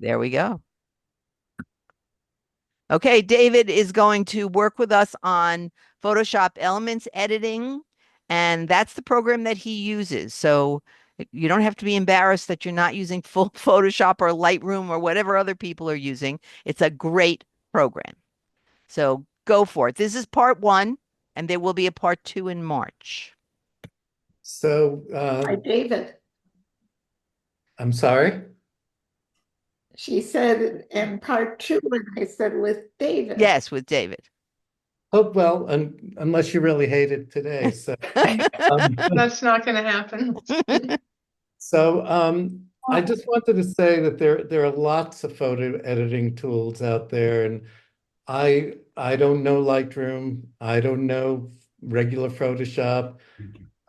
There we go. Okay, David is going to work with us on Photoshop Elements editing, and that's the program that he uses. So you don't have to be embarrassed that you're not using full Photoshop or Lightroom or whatever other people are using. It's a great program. So go for it. This is part one, and there will be a part two in March. So, Hi, David. I'm sorry. She said in part two, and I said with David. Yes, with David. Oh, well, unless you really hate it today. So, um, That's not going to happen. I just wanted to say that there are lots of photo editing tools out there, and I don't know Lightroom. I don't know regular Photoshop.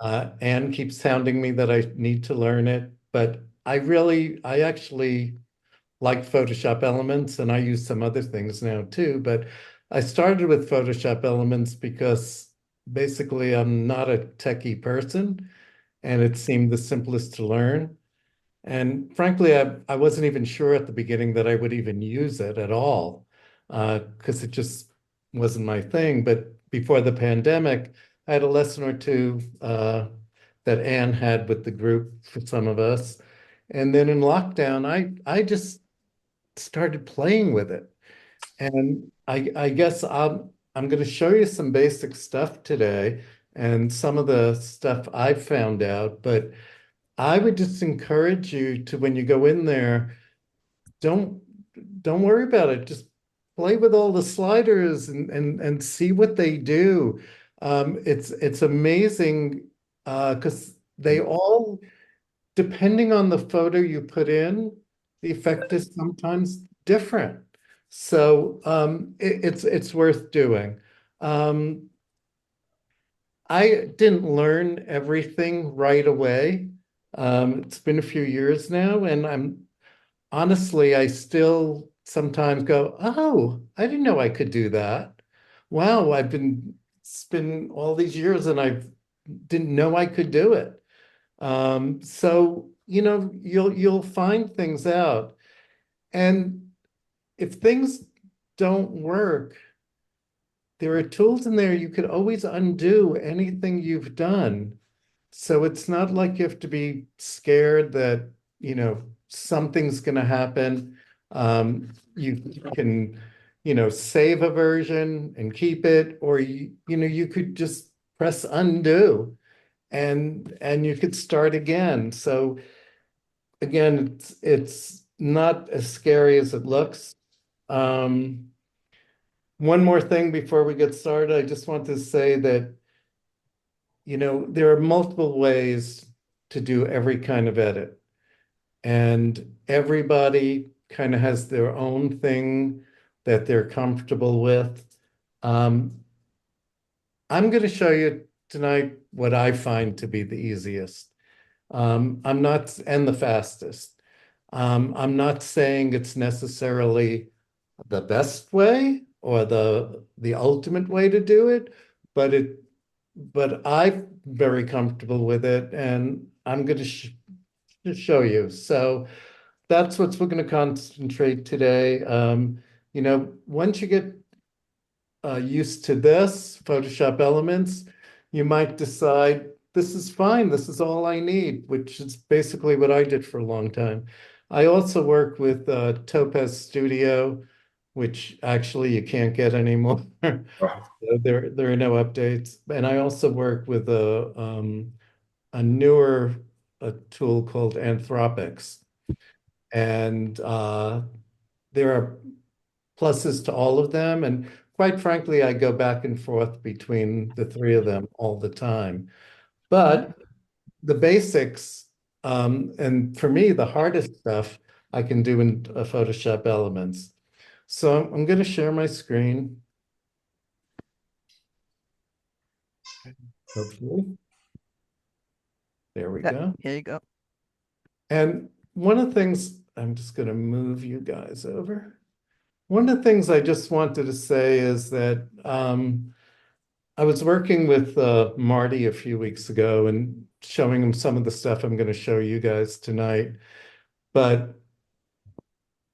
Anne keeps sounding me that I need to learn it, but I actually like Photoshop Elements, and I use some other things now too. But I started with Photoshop Elements because basically I'm not a techie person, and it seemed the simplest to learn. And frankly, I wasn't even sure at the beginning that I would even use it at all, because it just wasn't my thing. But before the pandemic, I had a lesson or two that Anne had with the group for some of us. And then in lockdown, I just started playing with it. And I guess I'm going to show you some basic stuff today and some of the stuff I've found out. But I would just encourage you to, when you go in there, don't don't worry about it. Just play with all the sliders and see what they do. It's amazing because they all, depending on the photo you put in, the effect is sometimes different. So it's worth doing. Um, I didn't learn everything right away. It's been a few years now, and I'm honestly, I still sometimes go, "Oh, I didn't know I could do that. Wow, it's been all these years and I didn't know I could do it." So, you'll find things out. And if things don't work, there are tools in there you could always undo anything you've done. So it's not like you have to be scared that, something's going to happen. You can, save a version and keep it, or you could just press undo and you could start again. So again, it's not as scary as it looks. Um, one more thing before we get started, I just want to say that, there are multiple ways to do every kind of edit, and everybody kind of has their own thing that they're comfortable with. Um, I'm going to show you tonight what I find to be the easiest. I'm not, and the fastest. I'm not saying it's necessarily the best way or the ultimate way to do it, but I'm very comfortable with it, and I'm going to show you. So that's what we're going to concentrate today. Once you get used to this, Photoshop Elements, you might decide this is fine. This is all I need, which is basically what I did for a long time. I also work with Topaz Studio, which actually you can't get anymore. So there are no updates. And I also work with a newer tool called Anthropics. And there are pluses to all of them. And quite frankly, I go back and forth between the three of them all the time. But the basics, and for me, the hardest stuff I can do in Photoshop Elements. So I'm going to share my screen, hopefully. There we go. Here you go. And one of the things, I'm just going to move you guys over. One of the things I just wanted to say is that I was working with Marty a few weeks ago and showing him some of the stuff I'm going to show you guys tonight. But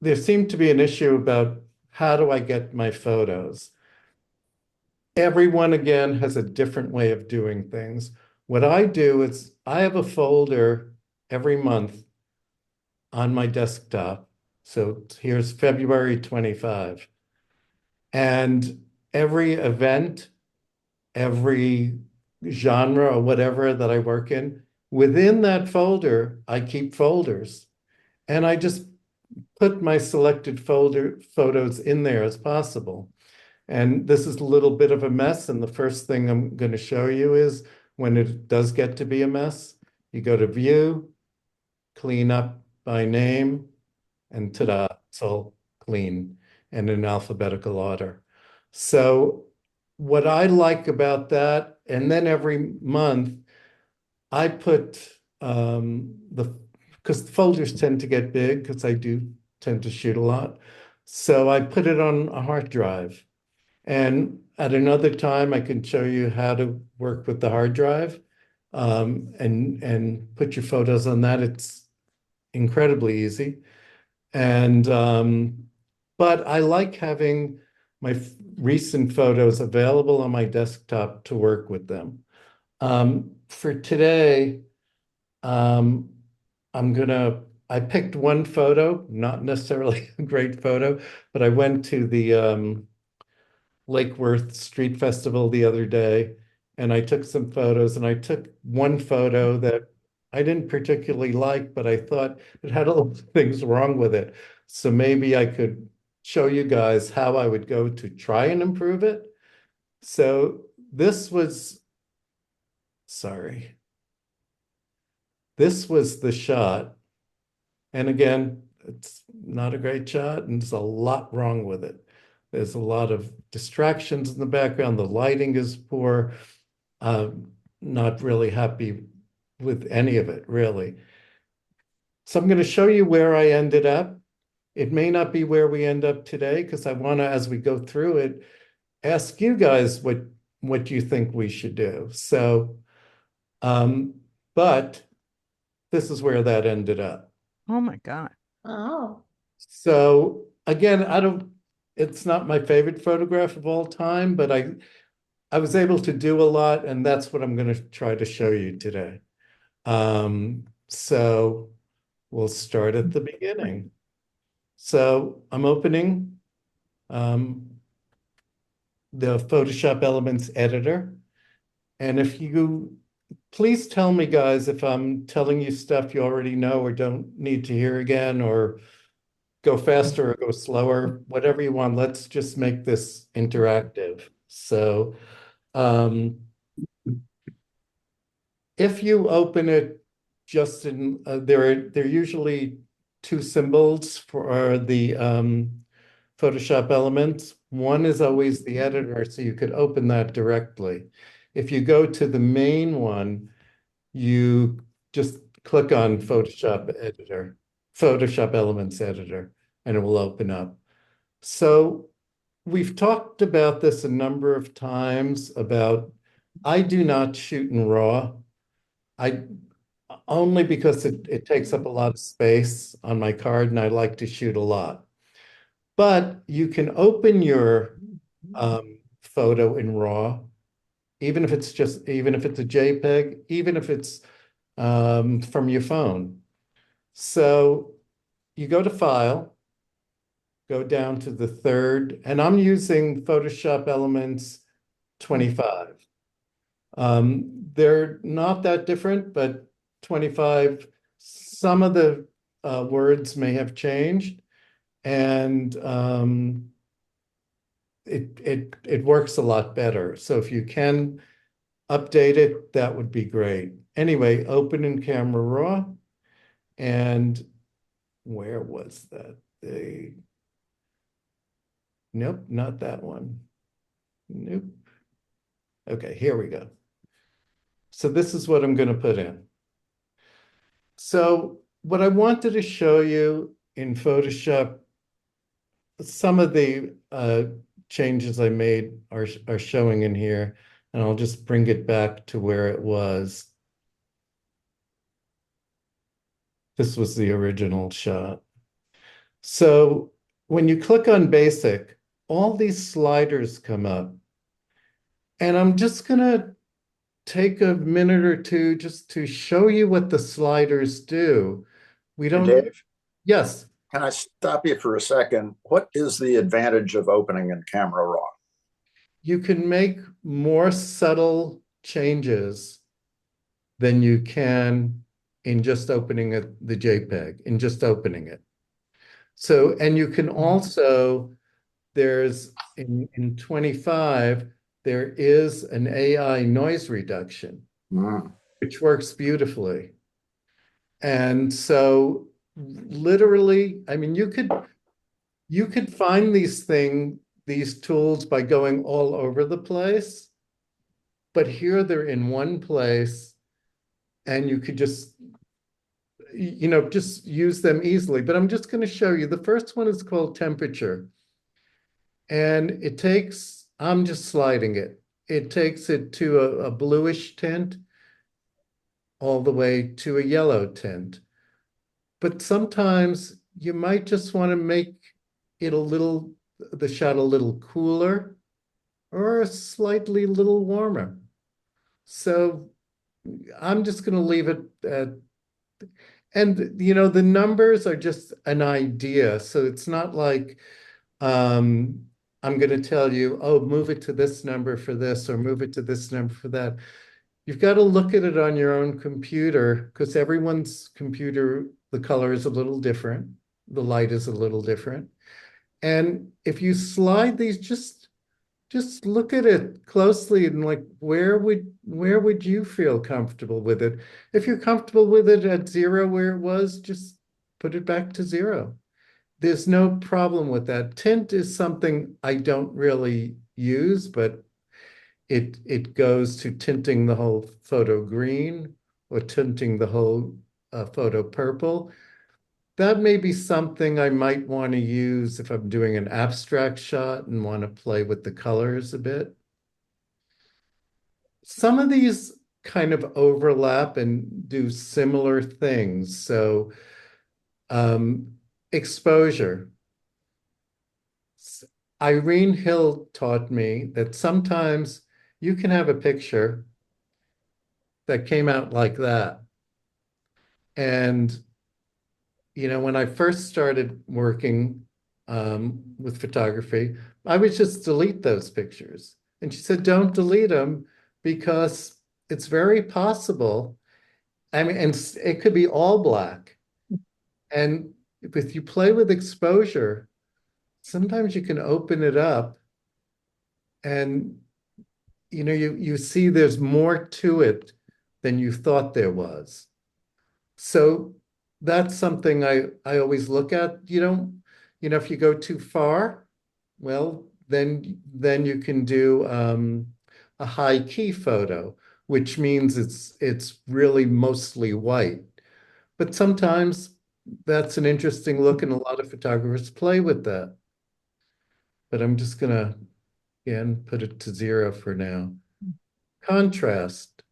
there seemed to be an issue about how do I get my photos. Everyone again has a different way of doing things. What I do is I have a folder every month on my desktop. So here's February 25. And every event, every genre or whatever that I work in, within that folder, I keep folders. And I just put my selected folder photos in there as possible. And this is a little bit of a mess. And the first thing I'm going to show you is when it does get to be a mess, you go to View, Clean Up by Name, and ta-da, it's all clean and in alphabetical order. So what I like about that, and then every month I put because the folders tend to get big because I do tend to shoot a lot. So I put it on a hard drive. And at another time, I can show you how to work with the hard drive and put your photos on that. It's incredibly easy. And but I like having my recent photos available on my desktop to work with them. For today, um, I picked one photo, not necessarily a great photo, but I went to the Lake Worth Street Festival the other day and I took some photos and I took one photo that I didn't particularly like, but I thought it had a lot of things wrong with it. So maybe I could show you guys how I would go to try and improve it. So this was, sorry, this was the shot. And again, it's not a great shot and there's a lot wrong with it. There's a lot of distractions in the background. The lighting is poor. Not really happy with any of it, really. So I'm going to show you where I ended up. It may not be where we end up today because I want to, as we go through it, ask you guys what you think we should do. So, but this is where that ended up. Oh my God. Oh, So again, it's not my favorite photograph of all time, but I was able to do a lot, and that's what I'm going to try to show you today. So we'll start at the beginning. So I'm opening the Photoshop Elements editor. And if you please tell me, guys, if I'm telling you stuff you already know or don't need to hear again, or go faster or go slower, whatever you want. Let's just make this interactive. So if you open it just in, there are usually two symbols for the Photoshop elements. One is always the editor, so you could open that directly. If you go to the main one, you just click on Photoshop Editor, Photoshop Elements Editor, and it will open up. So we've talked about this a number of times about I do not shoot in RAW. I only because it takes up a lot of space on my card and I like to shoot a lot. But you can open your photo in RAW, even if it's a JPEG, even if it's from your phone. So you go to File, go down to the third, and I'm using Photoshop Elements 25. They're not that different, but 25, some of the words may have changed, and it works a lot better. So if you can update it, that would be great. Anyway, open in Camera Raw, and where was that? Nope, not that one. Nope. Okay, here we go. So this is what I'm going to put in. So what I wanted to show you in Photoshop, some of the changes I made are showing in here, and I'll just bring it back to where it was. This was the original shot. So when you click on basic, all these sliders come up. And I'm just gonna take a minute or two just to show you what the sliders do. We Hey, don't, Dave, yes, can I stop you for a second? What is the advantage of opening in Camera Raw? you can make more subtle changes than you can in just opening the JPEG, in just opening it. So, and you can also, there's in 25, there is an AI noise reduction, Mm. which works beautifully. And so literally, I mean, you could find these tools by going all over the place, but here they're in one place and you could just just use them easily. But I'm just going to show you. The first one is called temperature. And I'm just sliding it. It takes it to a bluish tint all the way to a yellow tint. But sometimes you might just want to make it the shot a little cooler or slightly little warmer. So I'm just going to leave it at, and the numbers are just an idea. So it's not like I'm going to tell you, oh, move it to this number for this or move it to this number for that. You've got to look at it on your own computer because everyone's computer, the color is a little different. The light is a little different. And if you slide these, just look at it closely and like where would you feel comfortable with it? If you're comfortable with it at 0 where it was, just put it back to 0. There's no problem with that. Tint is something I don't really use, but it goes to tinting the whole photo green or tinting the whole photo purple. That may be something I might want to use if I'm doing an abstract shot and want to play with the colors a bit. Some of these kind of overlap and do similar things. So um, exposure. Irene Hill taught me that sometimes you can have a picture that came out like that. And, when I first started working with photography, I would just delete those pictures. And she said, don't delete them because it's very possible. I mean, and it could be all black. And if you play with exposure, sometimes you can open it up and you see there's more to it than you thought there was. So that's something I always look at. If you go too far, well, then you can do a high key photo, which means it's really mostly white. But sometimes that's an interesting look, and a lot of photographers play with that. But I'm just gonna again put it to 0 for now. Contrast.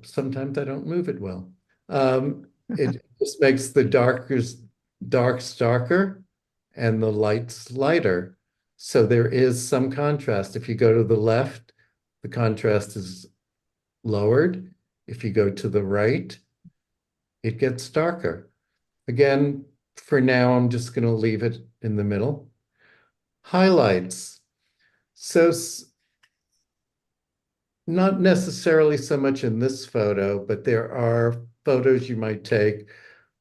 Sometimes I don't move it well. It just makes the darks darker and the lights lighter. So there is some contrast. If you go to the left, the contrast is lowered. If you go to the right, it gets darker. Again, for now, I'm just going to leave it in the middle. Highlights. So not necessarily so much in this photo, but there are photos you might take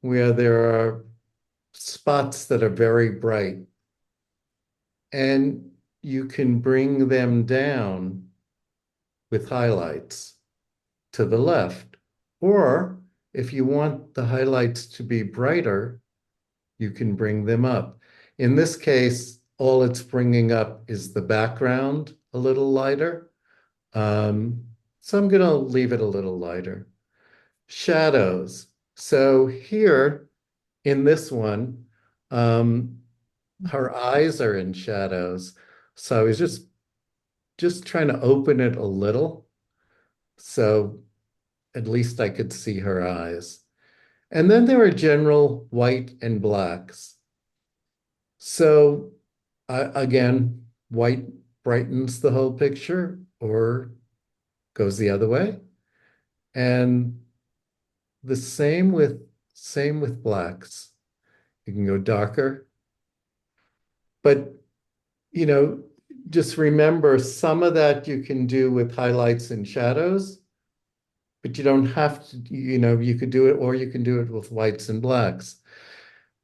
where there are spots that are very bright. And you can bring them down with highlights to the left. Or if you want the highlights to be brighter, you can bring them up. In this case, all it's bringing up is the background a little lighter. So I'm going to leave it a little lighter. Shadows. So here in this one, her eyes are in shadows. So I was just trying to open it a little. So at least I could see her eyes. And then there are general white and blacks. So again, white brightens the whole picture or goes the other way. And the same with blacks. You can go darker. But you know, just remember some of that you can do with highlights and shadows, but you don't have to, you could do it, or you can do it with whites and blacks.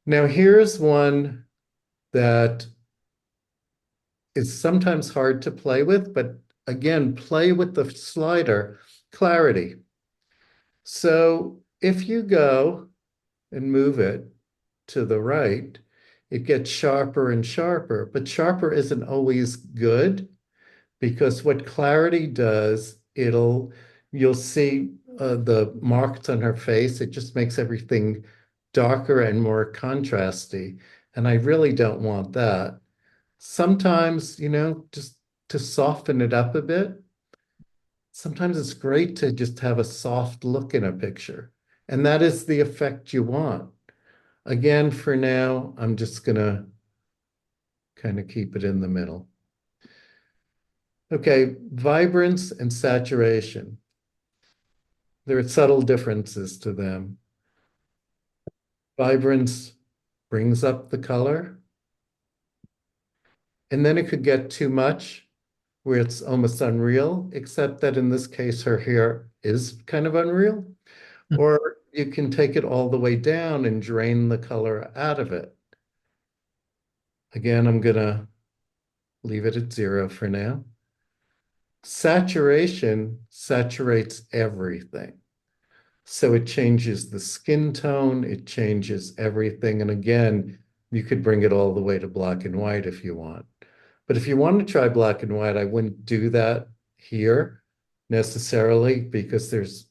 Now, here's one that is sometimes hard to play with, but again, play with the slider, clarity. So if you go and move it to the right, it gets sharper and sharper, but sharper isn't always good. Because what clarity does, you'll see the marks on her face. It just makes everything darker and more contrasty. And I really don't want that. Sometimes, just to soften it up a bit, sometimes it's great to just have a soft look in a picture. And that is the effect you want. Again, for now, I'm just going to kind of keep it in the middle. Okay, vibrance and saturation. There are subtle differences to them. Vibrance brings up the color, and then it could get too much where it's almost unreal, except that in this case, her hair is kind of unreal. Or you can take it all the way down and drain the color out of it. Again, I'm gonna leave it at 0 for now. Saturation saturates everything. So it changes the skin tone, it changes everything. And again, you could bring it all the way to black and white if you want. But if you want to try black and white, I wouldn't do that here necessarily because there's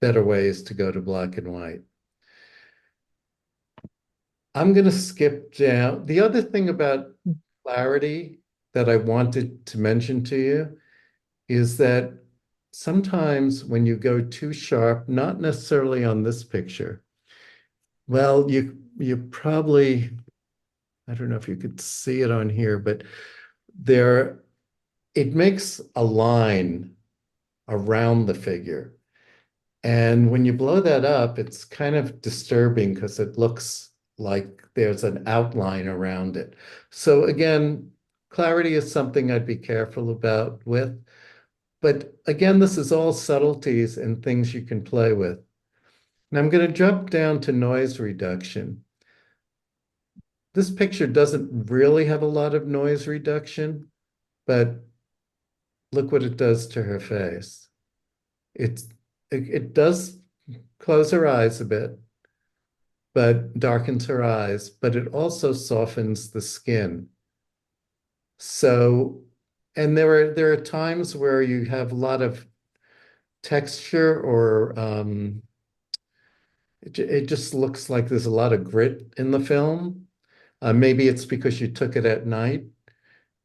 better ways to go to black and white. I'm going to skip down. The other thing about clarity that I wanted to mention to you is that sometimes when you go too sharp, not necessarily on this picture, well, you probably, I don't know if you could see it on here, but it makes a line around the figure. And when you blow that up, it's kind of disturbing because it looks like there's an outline around it. So again, clarity is something I'd be careful about with. But again, this is all subtleties and things you can play with. Now I'm going to jump down to noise reduction. This picture doesn't really have a lot of noise reduction, but look what it does to her face. It does close her eyes a bit, but darkens her eyes, but it also softens the skin. So, and there are times where you have a lot of texture or it just looks like there's a lot of grit in the film. Maybe it's because you took it at night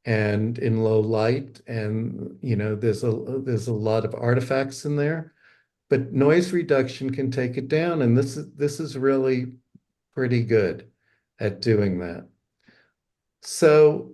and in low light, and there's a lot of artifacts in there. But noise reduction can take it down, and this is really pretty good at doing that. So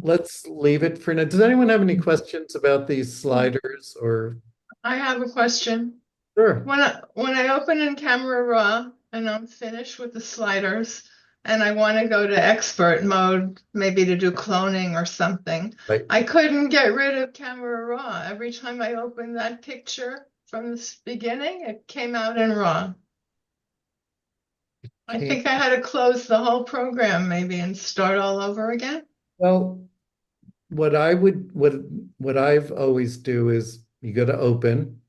let's leave it for now. Does anyone have any questions about these sliders or? I have a question. Sure. When I open in Camera Raw and I'm finished with the sliders and I want to go to expert mode, maybe to do cloning or something, Right. I couldn't get rid of Camera Raw. Every time I opened that picture from the beginning, it came out in RAW. I think I had to close the whole program maybe and start all over again. Well, what I've always do is you go to open,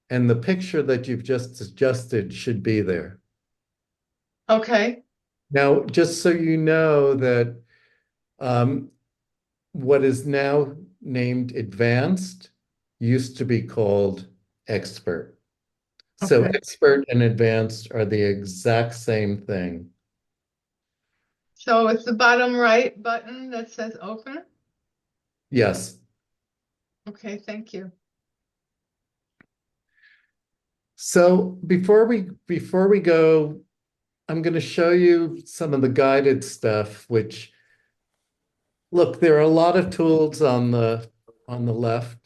and the picture that you've just adjusted should be there. Okay. Now, just so you know that what is now named advanced used to be called expert. So Okay. expert and advanced are the exact same thing. So it's the bottom right button that says open. Yes. Okay, thank you. So before we go, I'm going to show you some of the guided stuff, which look, there are a lot of tools on the left.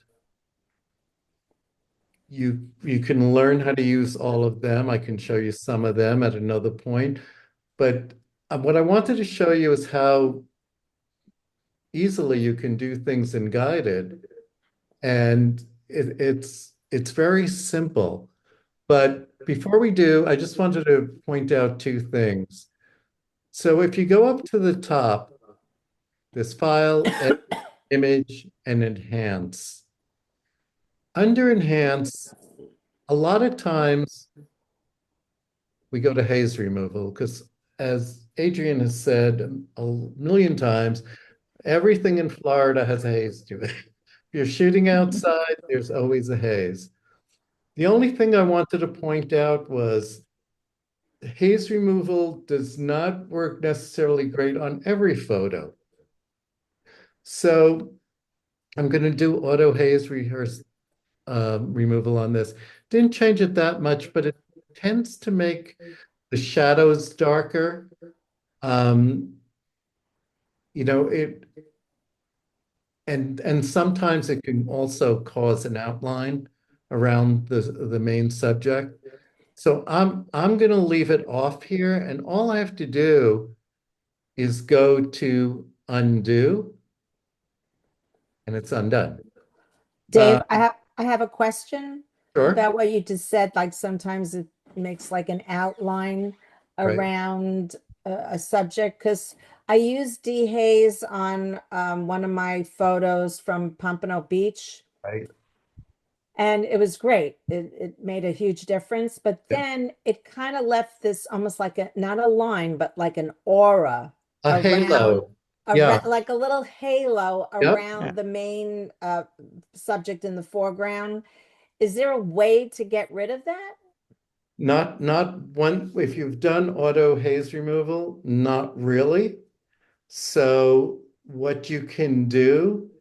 You can learn how to use all of them. I can show you some of them at another point. But what I wanted to show you is how easily you can do things in guided. And it's very simple. But before we do, I just wanted to point out two things. So if you go up to the top, this file, edit, image, and enhance. Under enhance, a lot of times we go to haze removal because, as Adrian has said a million times, everything in Florida has a haze to it. If you're shooting outside, there's always a haze. The only thing I wanted to point out was haze removal does not work necessarily great on every photo. So I'm going to do auto haze removal on this. Didn't change it that much, but it tends to make the shadows darker. Um, you know, and sometimes it can also cause an outline around the main subject. So I'm going to leave it off here, and all I have to do is go to undo, and it's undone. Dave, Uh, I have a question Sure. about what you just said. Like sometimes it makes like an outline Right. around a subject because I used dehaze on one of my photos from Pompano Beach, Right. and it was great. It made a huge difference. But Yeah. then it kind of left this almost like a not a line, but like an aura A around halo. Yeah. like a little halo Yep. around the main subject in the foreground. Is there a way to get rid of that? Not one, if you've done auto haze removal, not really. So what you can do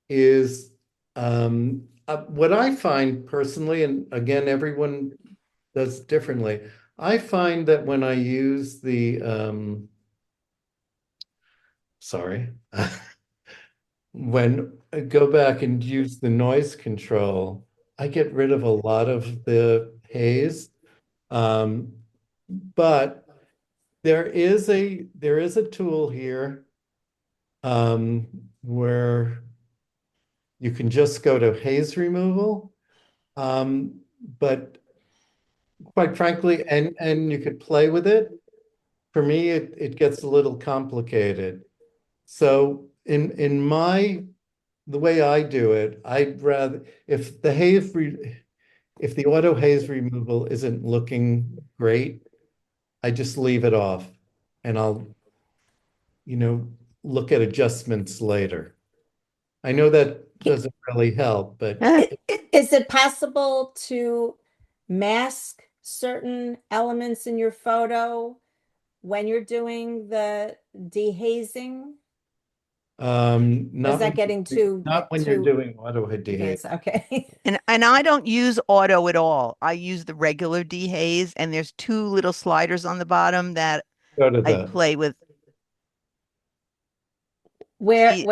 is what I find personally, and again, everyone does differently. I find that when I use the sorry, when I go back and use the noise control, I get rid of a lot of the haze. But there is a tool here where you can just go to haze removal. But quite frankly, and you could play with it. For me, it gets a little complicated. So the way I do it, I'd rather if if the auto haze removal isn't looking great, I just leave it off and I'll, look at adjustments later. I know that doesn't really help, but Is it possible to mask certain elements in your photo when you're doing the dehazing? Or not is that getting too not when you're doing auto dehaze. advanced? Okay. And I don't use auto at all. I use the regular dehaze, and there's two little sliders on the bottom that Go to I the play with. See,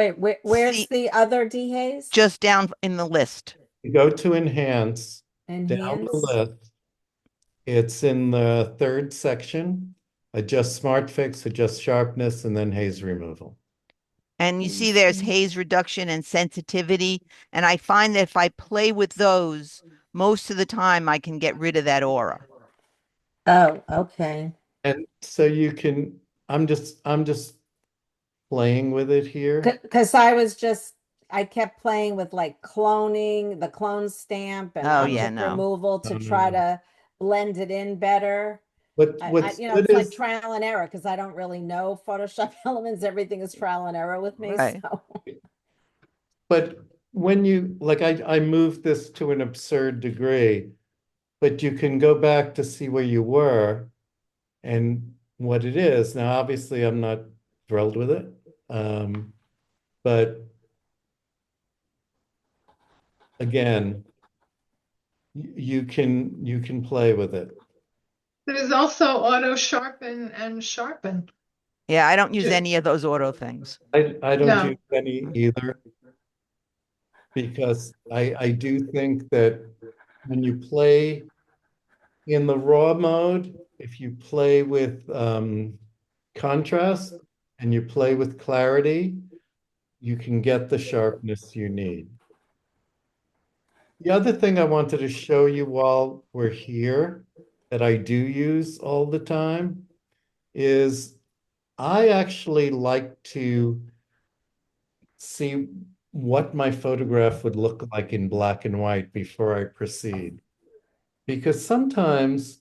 Where's see, the other dehaze? just down in the list. you go to enhance, down the Enhance. list. It's in the third section. Adjust smart fix, adjust sharpness, and then haze removal. And you see there's haze reduction and sensitivity. And I find that if I play with those, most of the time I can get rid of that aura. Oh, okay. And so you can, I'm just playing with it here. Because I kept playing with like cloning, the clone stamp and Oh, yeah, object no. removal to No, try no. to blend it in better. What's You know, good it's like is, trial and error because I don't really know Photoshop elements. Everything is trial and error with me. Right. So but when you, like, I moved this to an absurd degree, but you can go back to see where you were and what it is. Now, obviously, I'm not thrilled with it. But again, you can play with it. There's also auto sharpen and sharpen. Yeah, I don't use Ju- any of those auto things. I don't No. use any either because I do think that when you play in the raw mode, if you play with contrast and you play with clarity, you can get the sharpness you need. The other thing I wanted to show you while we're here that I do use all the time is I actually like to see what my photograph would look like in black and white before I proceed. Because sometimes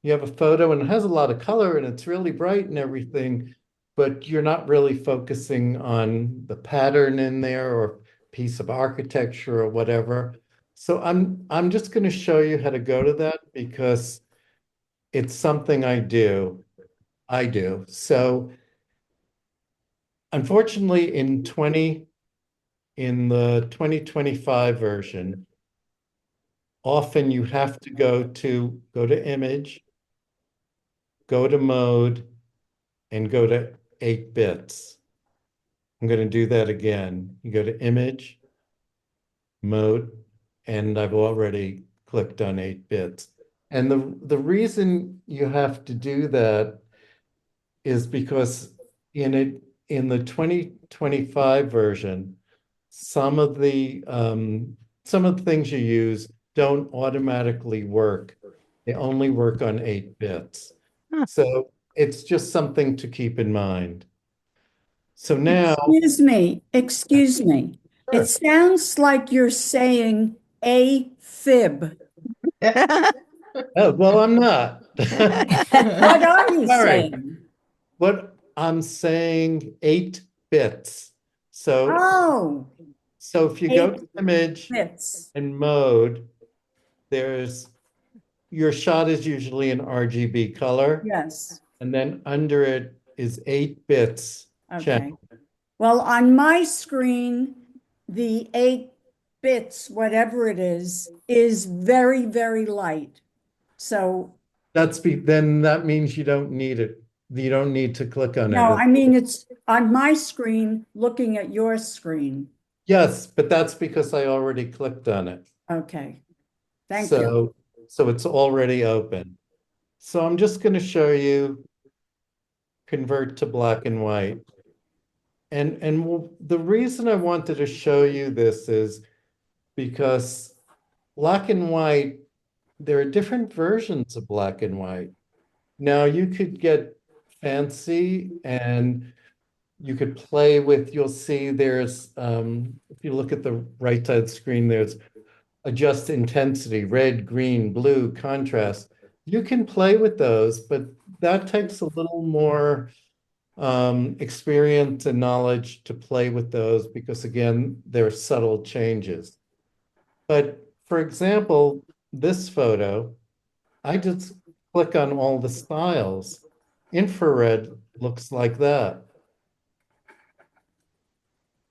you have a photo and it has a lot of color and it's really bright and everything, but you're not really focusing on the pattern in there or piece of architecture or whatever. So I'm just going to show you how to go to that because it's something I do. So unfortunately in the 2025 version, often you have to go to image, go to mode, and go to 8 bits. I'm going to do that again. You go to image, mode, and I've already clicked on 8 bits. And the reason you have to do that is because in the 2025 version, some of the things you use don't automatically work. They only work on 8 bits. Huh. So it's just something to keep in mind. So now, Excuse me. Sure. It sounds like you're saying a fib. oh, well, I'm not. What are you Sorry. saying? What I'm saying, 8 bits. So Oh, if you go 8 to image bits. and mode, your shot is usually in RGB color, Yes. and then under it is 8 bits. Okay. channel. Well, on my screen, the 8 bits, whatever it is very, very light. So, Then that means you don't need it. You don't need to click on no, it. I mean, it's on my screen looking at your screen. Yes, but that's because I already clicked on it. Okay. Thank you. So it's already open. So I'm just going to show you convert to black and white. And the reason I wanted to show you this is because black and white, there are different versions of black and white. Now you could get fancy and you could play with, you'll see there's, if you look at the right side of the screen, there's adjust intensity, red, green, blue, contrast. You can play with those, but that takes a little more experience and knowledge to play with those because again, they're subtle changes. But for example, this photo, I just click on all the styles. Infrared looks like that.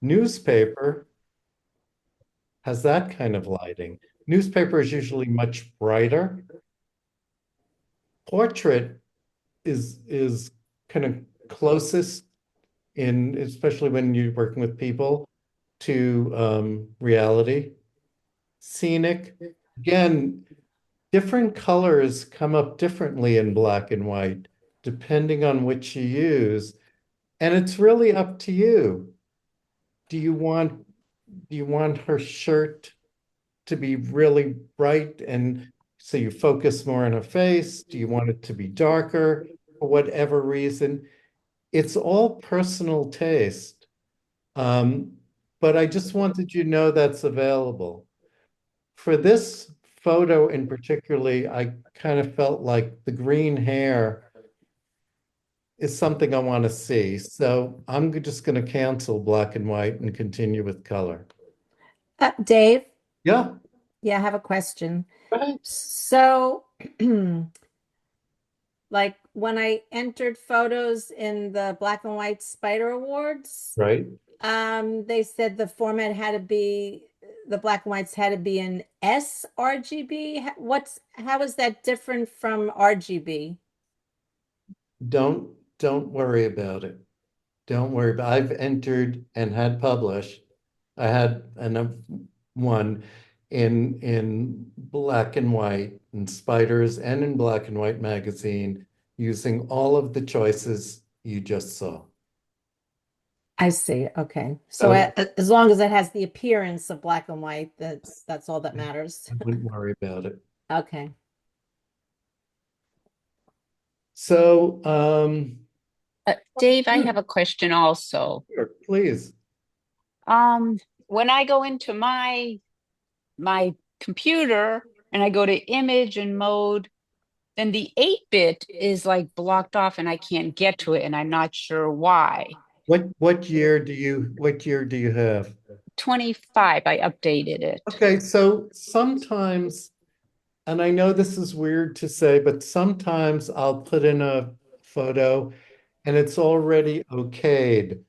Newspaper has that kind of lighting. Newspaper is usually much brighter. Portrait is kind of closest in, especially when you're working with people, to reality. Scenic, again, different colors come up differently in black and white, depending on which you use. And it's really up to you. Do you want her shirt to be really bright and so you focus more on her face? Do you want it to be darker for whatever reason? It's all personal taste. But I just wanted you to know that's available. For this photo in particularly, I kind of felt like the green hair is something I want to see. So I'm just going to cancel black and white and continue with color. Dave, Yeah. yeah, I have a question. Right. So, like when I entered photos in the Black and White Spider Awards, Right. they said the format had to be the black and whites had to be in sRGB? How is that different from RGB? Don't worry about it. Don't worry about I've entered and had published. I had one in black and white in Spiders and in Black and White magazine using all of the choices you just saw. I see. Okay. So as long as it has the appearance of black and white, that's all that matters. I wouldn't worry about it. Okay. So, Dave, I have a question also. sure, please. When I go into my computer and I go to image and mode, then the 8-bit is like blocked off and I can't get to it, and I'm not sure why. What year do you have? 25, I updated it. Okay, so sometimes, and I know this is weird to say, but sometimes I'll put in a photo and it's already okayed.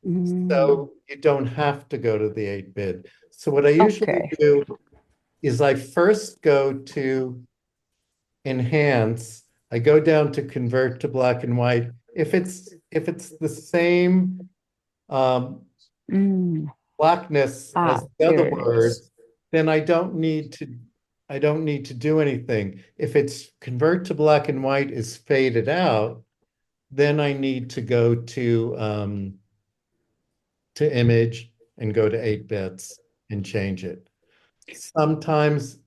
So you don't have to go to the 8-bit. So what I usually Okay. do is I first go to enhance. I go down to convert to black and white. If it's the same blackness as the Here other it words, is. then I don't need to do anything. If it's convert to black and white is faded out, then I need to go to image and go to 8 bits and change it. Sometimes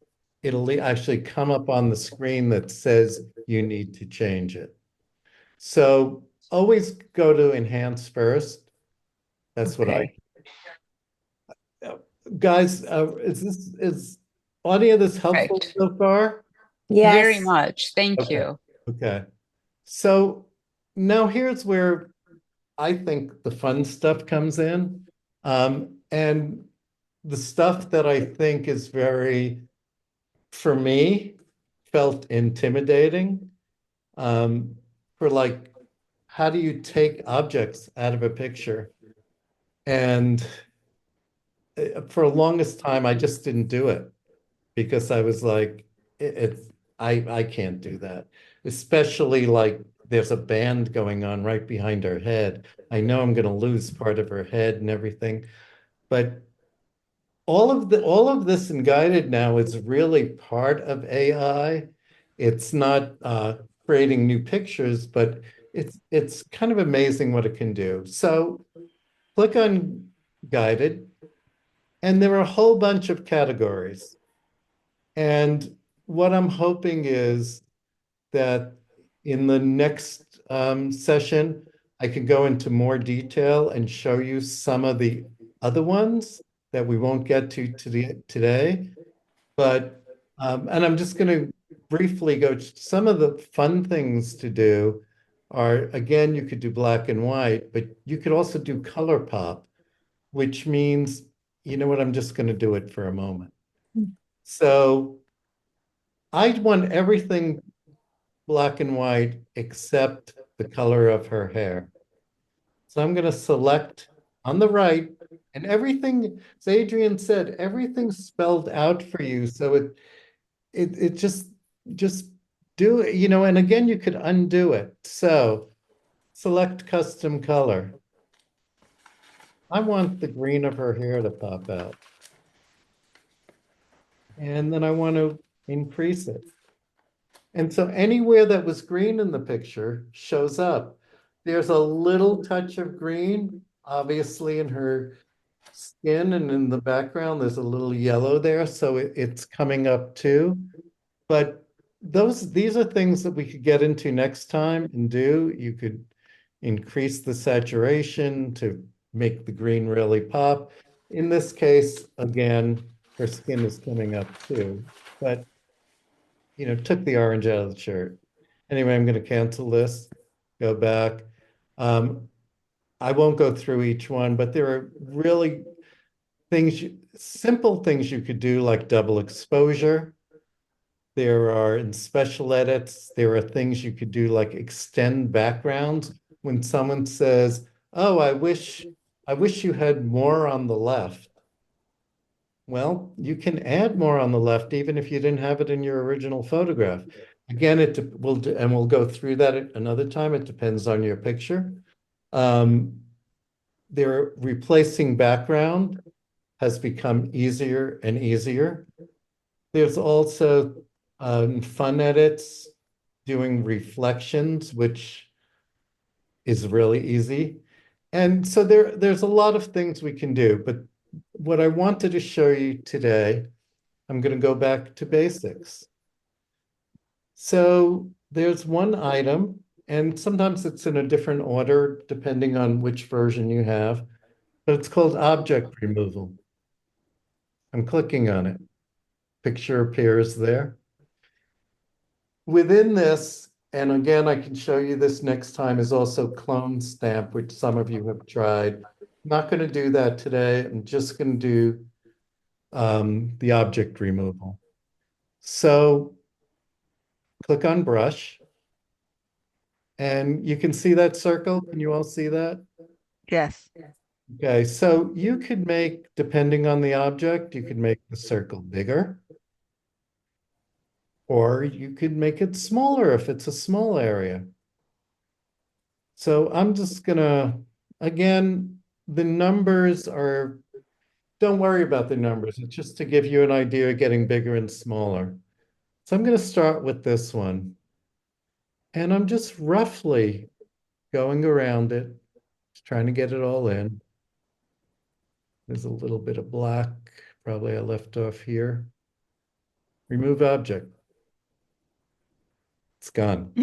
it'll actually come up on the screen that says you need to change it. So always go to enhance first. That's what I guys, is any of this helpful Right. so far? Very Yes. much. Thank Okay. you. Okay. So now here's where I think the fun stuff comes in. And the stuff that I think is very, for me, felt intimidating. For like, how do you take objects out of a picture? And for the longest time, I just didn't do it because I was like, I can't do that. Especially like there's a band going on right behind her head. I know I'm going to lose part of her head and everything, but all of this in Guided now is really part of AI. It's not creating new pictures, but it's kind of amazing what it can do. So click on Guided, and there are a whole bunch of categories. And what I'm hoping is that in the next session, I can go into more detail and show you some of the other ones that we won't get to today. But, and I'm just going to briefly go, some of the fun things to do are, again, you could do black and white, but you could also do color pop, which means, you know what, I'm just going to do it for a moment. So I want everything black and white except the color of her hair. So I'm going to select on the right, and everything, as Adrian said, everything's spelled out for you. So it just do it, you know, and again, you could undo it. So select custom color. I want the green of her hair to pop out. And then I want to increase it. And so anywhere that was green in the picture shows up. There's a little touch of green, obviously in her skin, and in the background, there's a little yellow there. So it's coming up too. But these are things that we could get into next time and do. You could increase the saturation to make the green really pop. In this case, again, her skin is coming up too, but you know, took the orange out of the shirt. Anyway, I'm going to cancel this, go back. I won't go through each one, but there are really simple things you could do, like double exposure. There are, in special edits, there are things you could do like extend backgrounds. When someone says, oh, I wish you had more on the left. well, you can add more on the left, even if you didn't have it in your original photograph. Again, and we'll go through that at another time. It depends on your picture. They're replacing background has become easier and easier. There's also fun edits, doing reflections, which is really easy. And so there's a lot of things we can do, but what I wanted to show you today, I'm going to go back to basics. So there's one item, and sometimes it's in a different order depending on which version you have, but it's called object removal. I'm clicking on it. Picture appears there. Within this, and again, I can show you this next time, is also clone stamp, which some of you have tried. I'm not going to do that today. I'm just going to do the object removal. So click on brush, and you can see that circle. Can you all see that? Yes. Okay, so you could make, depending on the object, you could make the circle bigger. Or you could make it smaller if it's a small area. So I'm just gonna, again, the numbers are, don't worry about the numbers. It's just to give you an idea of getting bigger and smaller. So I'm gonna start with this one. And I'm just roughly going around it, just trying to get it all in. There's a little bit of black, probably I left off here. Remove object. It's gone.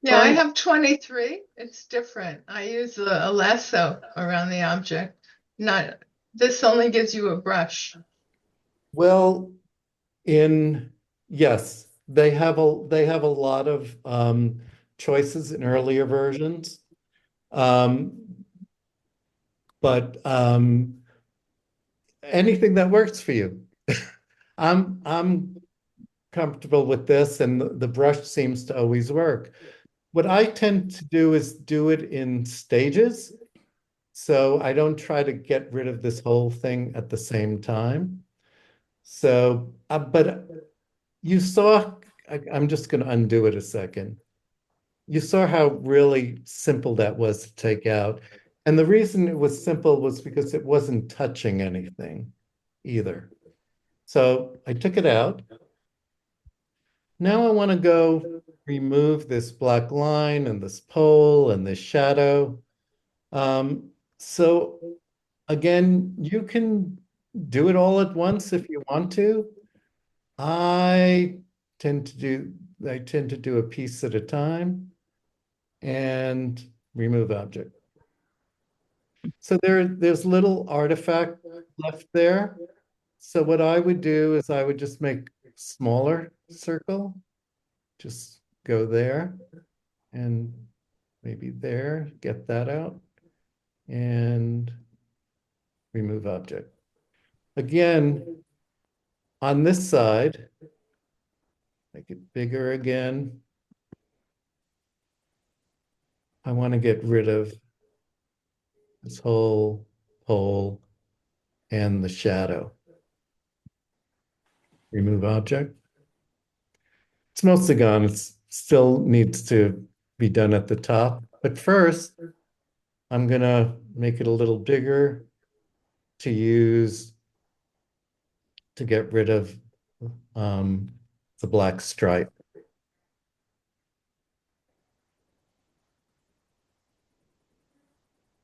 Yeah, I Fine. have 23. It's different. I use a lasso around the object. This only gives you a brush. Well, yes, they have a lot of choices in earlier versions. But anything that works for you. I'm comfortable with this, and the brush seems to always work. What I tend to do is do it in stages. So I don't try to get rid of this whole thing at the same time. So, but you saw, I'm just going to undo it a second. You saw how really simple that was to take out. And the reason it was simple was because it wasn't touching anything either. So I took it out. Now I want to go remove this black line and this pole and this shadow. So again, you can do it all at once if you want to. I tend to do a piece at a time and remove object. So there's little artifact left there. So what I would do is I would just make a smaller circle. Just go there and maybe there, get that out and remove object. Again, on this side, make it bigger again. I want to get rid of this whole pole and the shadow. Remove object. It's mostly gone. It still needs to be done at the top. But first, I'm going to make it a little bigger to get rid of the black stripe.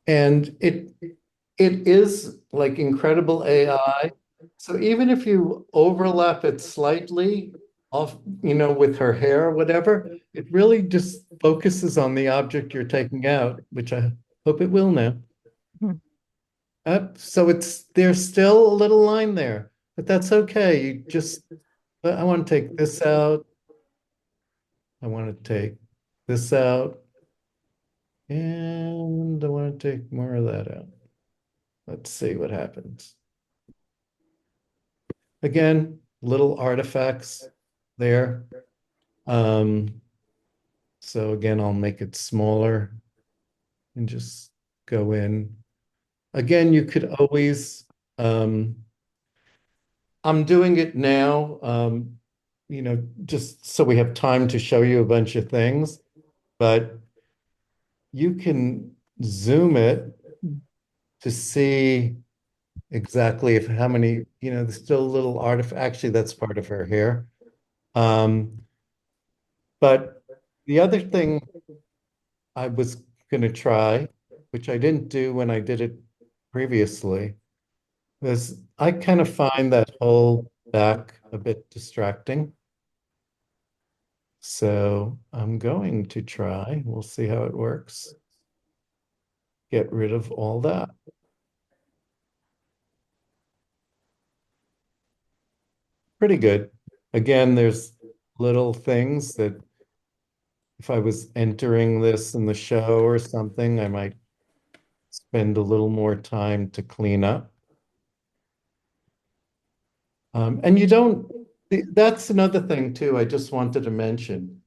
And it is like incredible AI. So even if you overlap it slightly off, with her hair or whatever, it really just focuses on the object you're taking out, which I hope it will now. So there's still a little line there, but that's okay. I want to take this out. I want to take this out. And I want to take more of that out. Let's see what happens. Again, little artifacts there. So again, I'll make it smaller and just go in. Again, you could always I'm doing it now, just so we have time to show you a bunch of things, but you can zoom it to see exactly how many, there's still a little artifact. Actually, that's part of her hair. But the other thing I was going to try, which I didn't do when I did it previously, was I kind of find that whole back a bit distracting. So I'm going to try, we'll see how it works. Get rid of all that. Pretty good. Again, there's little things that if I was entering this in the show or something, I might spend a little more time to clean up. And you don't, that's another thing too, I just wanted to mention.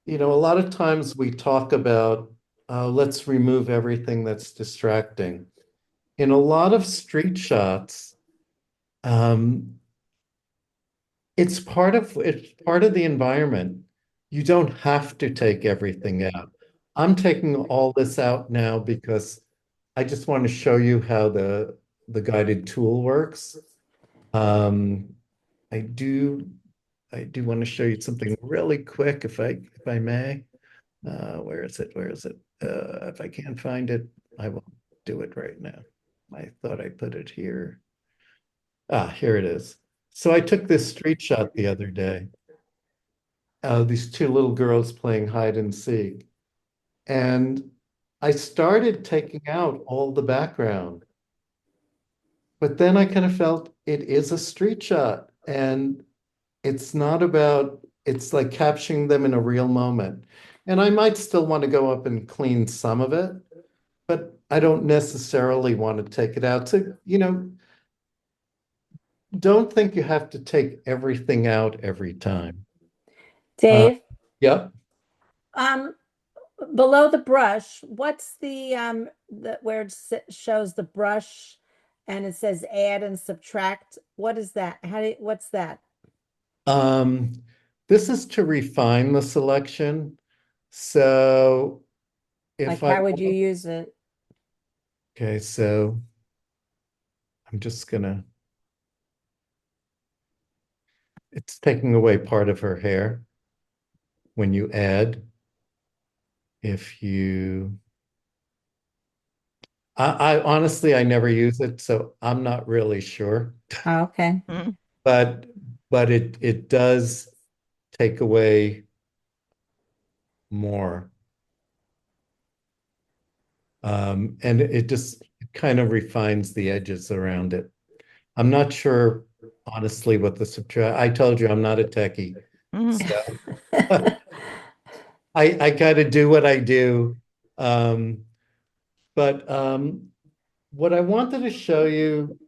A lot of times we talk about, let's remove everything that's distracting. In a lot of street shots, it's part of the environment. You don't have to take everything out. I'm taking all this out now because I just want to show you how the guided tool works. I do want to show you something really quick if I may. Where is it? If I can't find it, I will do it right now. I thought I put it here. Here it is. So I took this street shot the other day. These two little girls playing hide and seek. And I started taking out all the background. But then I kind of felt it is a street shot. And it's not about, it's like capturing them in a real moment. And I might still want to go up and clean some of it, but I don't necessarily want to take it out. So, don't think you have to take everything out every time. Dave, Yep. below the brush, what's the where shows the brush and it says add and subtract? What is that? What's that? This is to refine the selection. So if Like, how would you use it? Okay, so I'm just gonna, it's taking away part of her hair when you add. If you, I honestly, I never use it, so I'm not really sure. Oh, okay. But it does take away more. And it just kind of refines the edges around it. I'm not sure, honestly, what the subtract. I told you I'm not a techie. So I kind of do what I do. But what I wanted to show you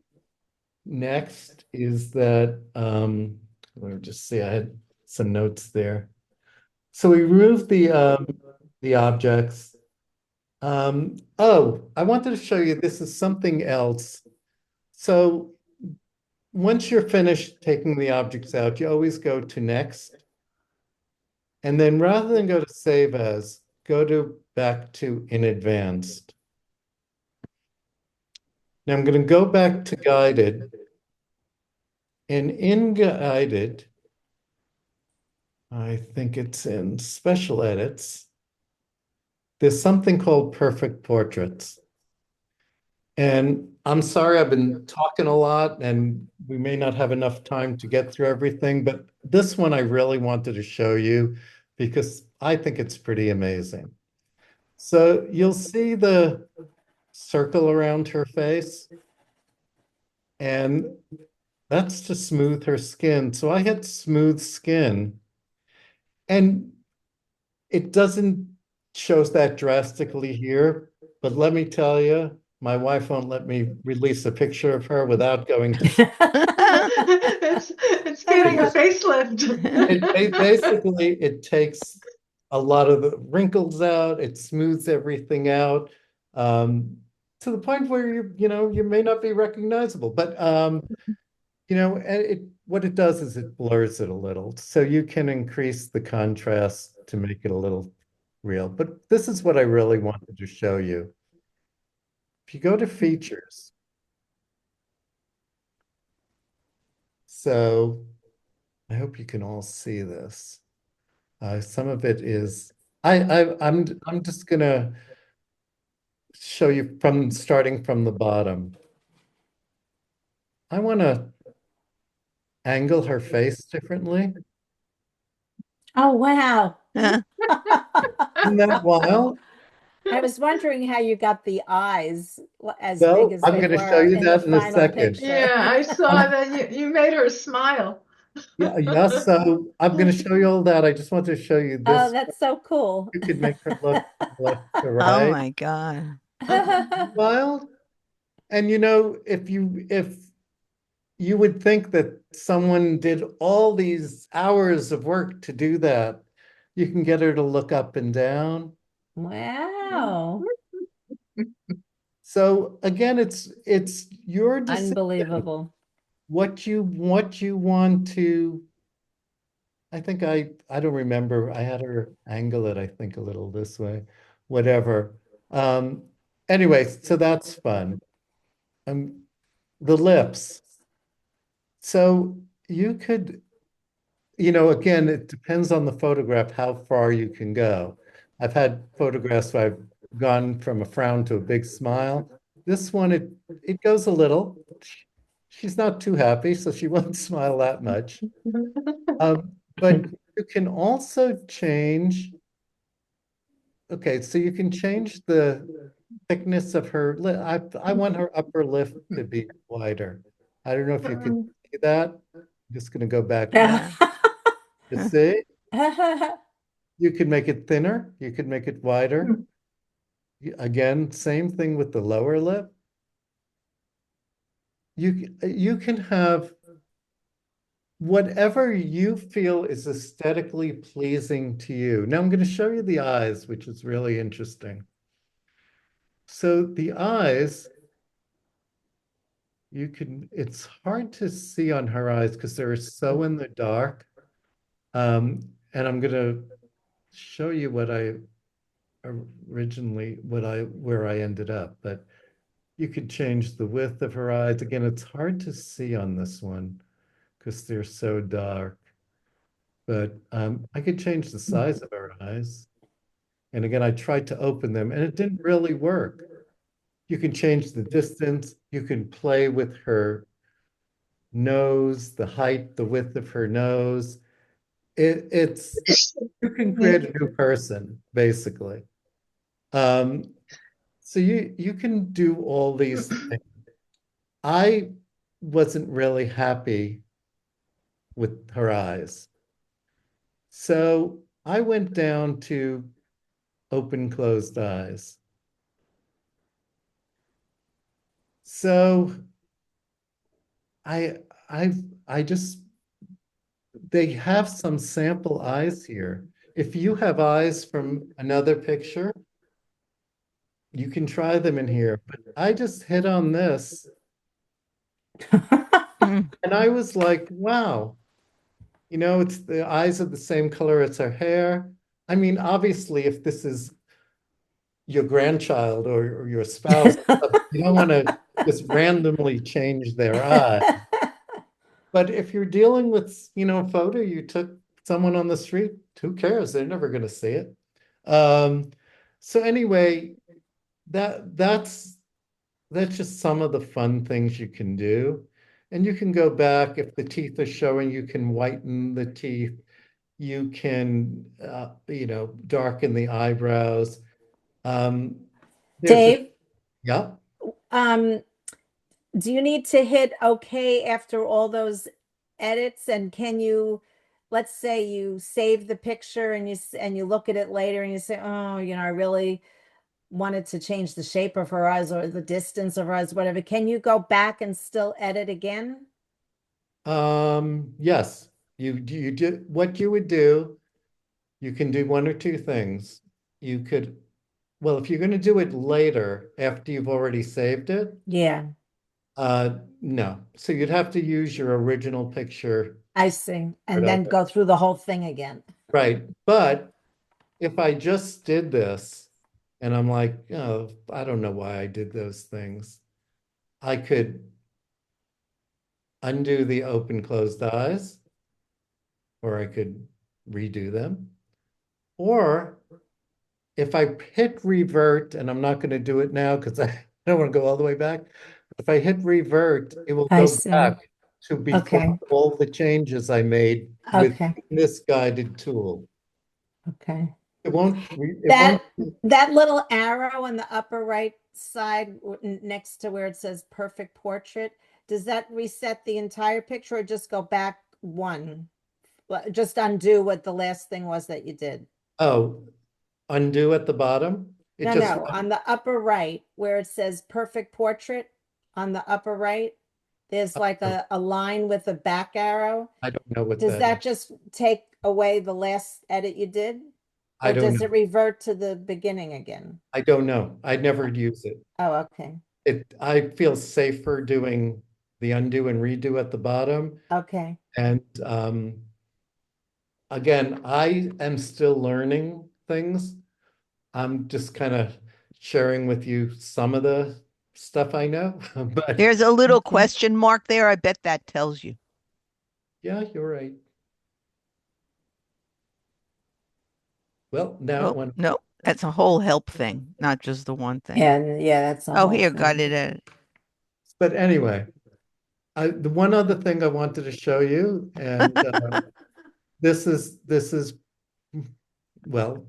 next is that, let me just see, I had some notes there. So we removed the objects. Oh, I wanted to show you, this is something else. So once you're finished taking the objects out, you always go to next. And then rather than go to save as, go to back to in advanced. Now I'm going to go back to guided. And in guided, I think it's in special edits, there's something called perfect portraits. And I'm sorry, I've been talking a lot and we may not have enough time to get through everything, but this one I really wanted to show you because I think it's pretty amazing. So you'll see the circle around her face, and that's to smooth her skin. So I had smooth skin, and it doesn't show that drastically here, but let me tell you, my wife won't let me release a picture of her without going to. It's getting a facelift. Basically, it takes a lot of the wrinkles out. It smooths everything out to the point where you may not be recognizable. But You know, and what it does is it blurs it a little. So you can increase the contrast to make it a little real. But this is what I really wanted to show you. If you go to features, so I hope you can all see this. Some of it is I'm just gonna show you from starting from the bottom. I want to angle her face differently. Oh, wow. Huh? Isn't that wild? I was wondering how you got the eyes as Well, big as I'm they gonna were show you in that the in a final second. picture. Yeah, I saw that you made her smile. Yeah, so I'm gonna show you all that. I just want to show you Oh, this. that's so cool. You could make her look left to Oh right. my God. Wild. And you know, if you would think that someone did all these hours of work to do that, you can get her to look up and down. Wow. So again, it's your decision Unbelievable. what you want to. I think I don't remember. I had her angle it, I think, a little this way, whatever. Um, anyway, so that's fun. The lips. So you could, you know, again, it depends on the photograph how far you can go. I've had photographs where I've gone from a frown to a big smile. This one, it goes a little. She's not too happy, so she won't smile that much. But you can also change. Okay, so you can change the thickness of her lip. I want her upper lip to be wider. I don't know if you can see that. I'm just going to go back Yeah. to see. You could make it thinner. You could make it wider. Again, same thing with the lower lip. You can have whatever you feel is aesthetically pleasing to you. Now I'm going to show you the eyes, which is really interesting. So the eyes, it's hard to see on her eyes because they're so in the dark. And I'm going to show you what I originally, where I ended up, but you could change the width of her eyes. Again, it's hard to see on this one because they're so dark. But I could change the size of her eyes. And again, I tried to open them and it didn't really work. You can change the distance. You can play with her nose, the height, the width of her nose. It's you can create a new person, basically. So you can do all these things. I wasn't really happy with her eyes. So I went down to open closed eyes. So I I I just they have some sample eyes here. If you have eyes from another picture, you can try them in here. But I just hit on this Mm. and I was like, wow, you know, it's the eyes are the same color as her hair. I mean, obviously, if this is your grandchild or your spouse, you don't want to just randomly change their eye. But if you're dealing with, you know, a photo you took someone on the street, who cares? They're never going to see it. So anyway, that's just some of the fun things you can do. And you can go back if the teeth are showing, you can whiten the teeth. You can, you know, darken the eyebrows. There's Dave, yeah. um, do you need to hit OK after all those edits? And can you, let's say you save the picture and you look at it later and you say, oh, you know, I really wanted to change the shape of her eyes or the distance of her eyes, whatever. Can you go back and still edit again? Yes, you do what you would do. You can do one or two things. You could, well, if you're going to do it later after you've already saved it, Yeah. No. So you'd have to use your original picture. I see. Right And then on. go through the whole thing again. Right. But if I just did this and I'm like, oh, I don't know why I did those things, I could undo the open closed eyes, or I could redo them. Or if I hit revert, and I'm not going to do it now because I don't want to go all the way back. If I hit revert, it will I go see. back to before Okay. all the changes I made with Okay. this guided tool. Okay. It won't, That that little arrow on the upper right side next to where it says perfect portrait, does that reset the entire picture or just go back one? Just undo what the last thing was that you did. oh, undo at the bottom. It No, just, no, on the upper right where it says perfect portrait on the upper right, there's like a line with a back arrow. I don't know what Does that that is. just take away the last edit you did? I Or don't does know. it revert to the beginning again? I don't know. I never use it. Oh, okay. I feel safer doing the undo and redo at the bottom. Okay. And again, I am still learning things. I'm just kind of sharing with you some of the stuff I know, but There's a little Okay. question mark there. I bet that tells you. yeah, you're right. Well, now Oh, when no, that's a whole help thing, not just the one thing. And yeah, that's a Oh, whole here, got thing. it. but anyway, the one other thing I wanted to show you, and this is well,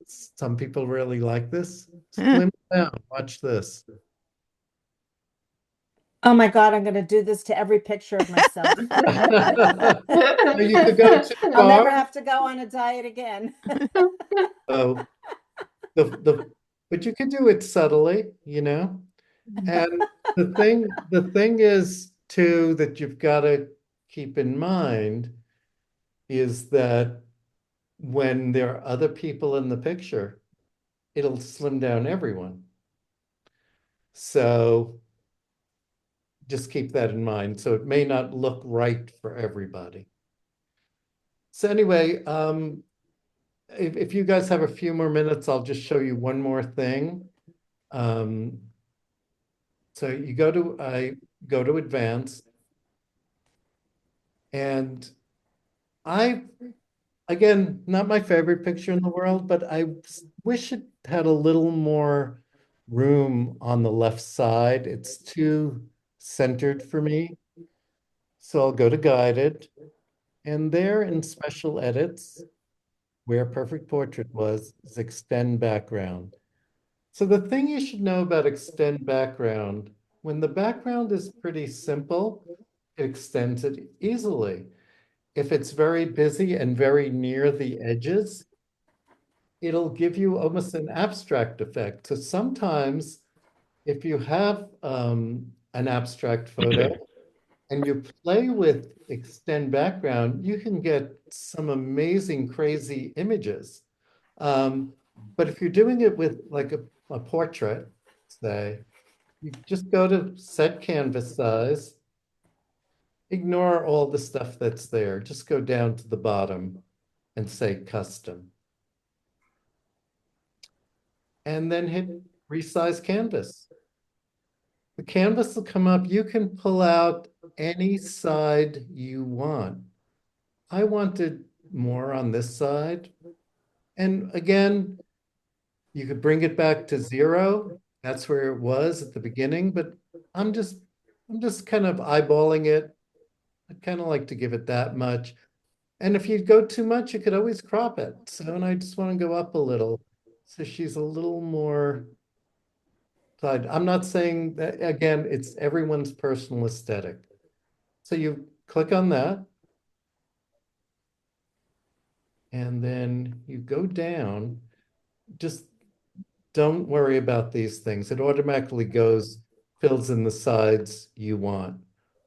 some people really like this. Slim down, watch this. Oh my God, I'm gonna do this to every picture of myself. So you could go too I'll never far. have to go on a diet again. Oh, but you could do it subtly, you know? And the thing is too that you've got to keep in mind is that when there are other people in the picture, it'll slim down everyone. So just keep that in mind. So it may not look right for everybody. So anyway, if you guys have a few more minutes, I'll just show you one more thing. So you go to advanced, and again, not my favorite picture in the world, but I wish it had a little more room on the left side. It's too centered for me. So I'll go to guided, and there in special edits, where perfect portrait was, is extend background. So the thing you should know about extend background, when the background is pretty simple, it extends it easily. If it's very busy and very near the edges, it'll give you almost an abstract effect. So sometimes if you have an abstract photo and you play with extend background, you can get some amazing, crazy images. But if you're doing it with like a portrait, say, you just go to set canvas size, ignore all the stuff that's there, just go down to the bottom and say custom. And then hit resize canvas. The canvas will come up. You can pull out any side you want. I wanted more on this side. And again, you could bring it back to 0. That's where it was at the beginning, but I'm just kind of eyeballing it. I kind of like to give it that much. And if you go too much, you could always crop it. So, and I just want to go up a little. So she's a little more side. I'm not saying that, again, it's everyone's personal aesthetic. So you click on that. And then you go down. Just don't worry about these things. It automatically fills in the sides you want.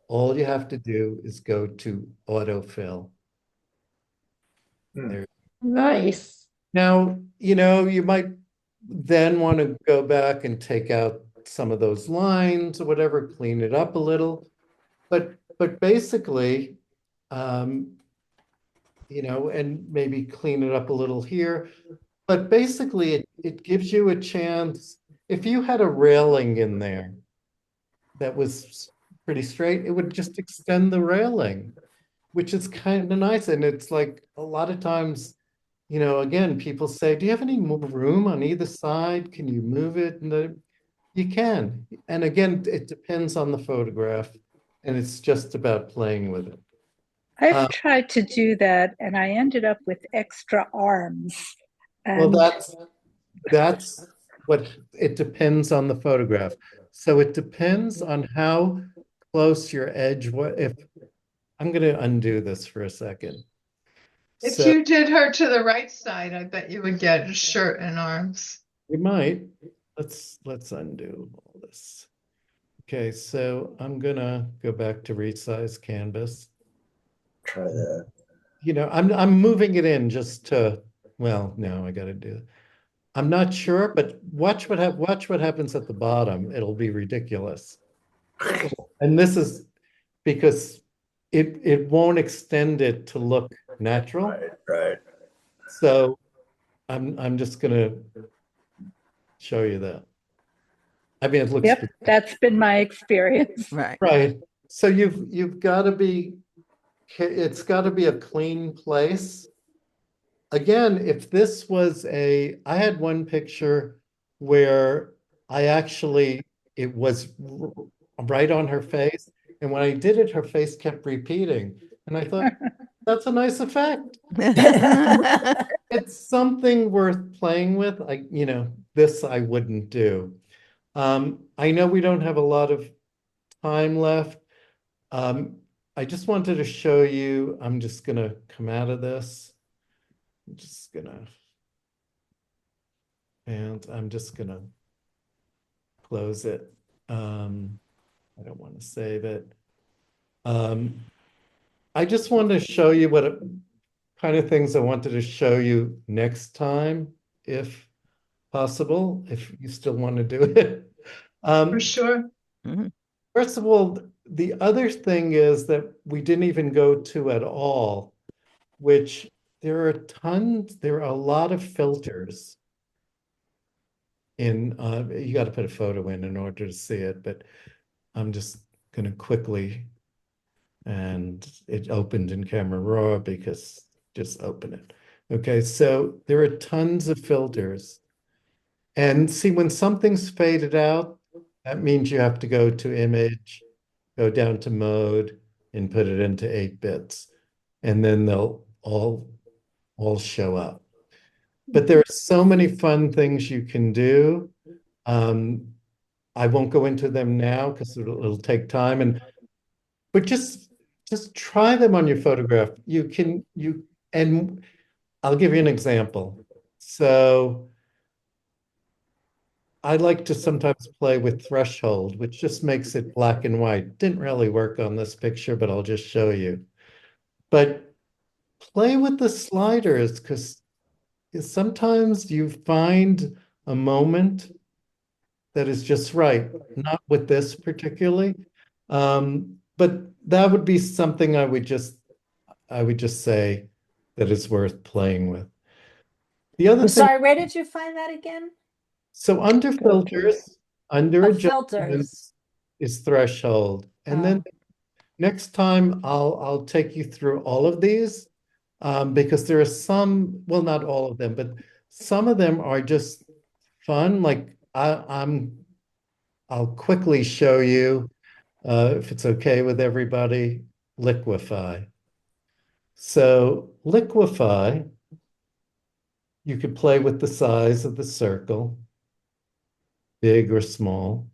All you have to do is go to autofill. There. Nice. Now, you might then want to go back and take out out some of those lines or whatever, clean it up a little. But basically, you know, and maybe clean it up a little here. But basically, it gives you a chance. If you had a railing in there that was pretty straight, it would just extend the railing, which is kind of nice. And it's like a lot of times, you know, again, people say, do you have any more room on either side? Can you move it? And you can. And again, it depends on the photograph, and it's just about playing with it. I've tried to do that and I ended up with extra arms. Well, And that's what it depends on the photograph. So it depends on how close your edge. What if I'm going to undo this for a second? If So you did her to the right side, I bet you would get a shirt and arms. we might. Let's undo all this. Okay, so I'm gonna go back to resize canvas. Try that. You know, I'm moving it in just to, well, no, I gotta do it. I'm not sure, but watch what happens at the bottom. It'll be ridiculous. And this is because it won't extend it to look natural. Right, right. So I'm just gonna show you that. I mean, it looks yep, that's been my experience. Right. right. So you've got to be, it's got to be a clean place. Again, if this was I had one picture where it was right on her face. And when I did it, her face kept repeating. And I thought, that's a nice effect. It's something worth playing with. This I wouldn't do. I know we don't have a lot of time left. I just wanted to show you, I'm just gonna come out of this. I'm just gonna close it. I don't want to save it. I just wanted to show you what kind of things I wanted to show you next time, if possible, if you still want to do it. For sure. First of all, the other thing is that we didn't even go to at all, which there are a lot of filters in, you got to put a photo in order to see it, but I'm just going to quickly, and it opened in Camera Raw because just open it. Okay, so there are tons of filters. And see, when something's faded out, that means you have to go to image, go down to mode, and put it into 8 bits. And then they'll all show up. But there are so many fun things you can do. I won't go into them now because it'll take time. But just try them on your photograph. And I'll give you an example. So I like to sometimes play with threshold, which just makes it black and white. Didn't really work on this picture, but I'll just show you. But play with the sliders, because sometimes you find a moment that is just right. Not with this particularly, but that would be something I would just say that is worth playing with. The other I'm thing, sorry, where did you find that again? so under filters, under Oh, adjustments filters. is threshold. And then next time I'll take you through all of these, because there are some, well, not all of them, but some of them are just fun. Like I'll quickly show you, if it's okay with everybody, Liquify. So Liquify, you could play with the size of the circle, big or small.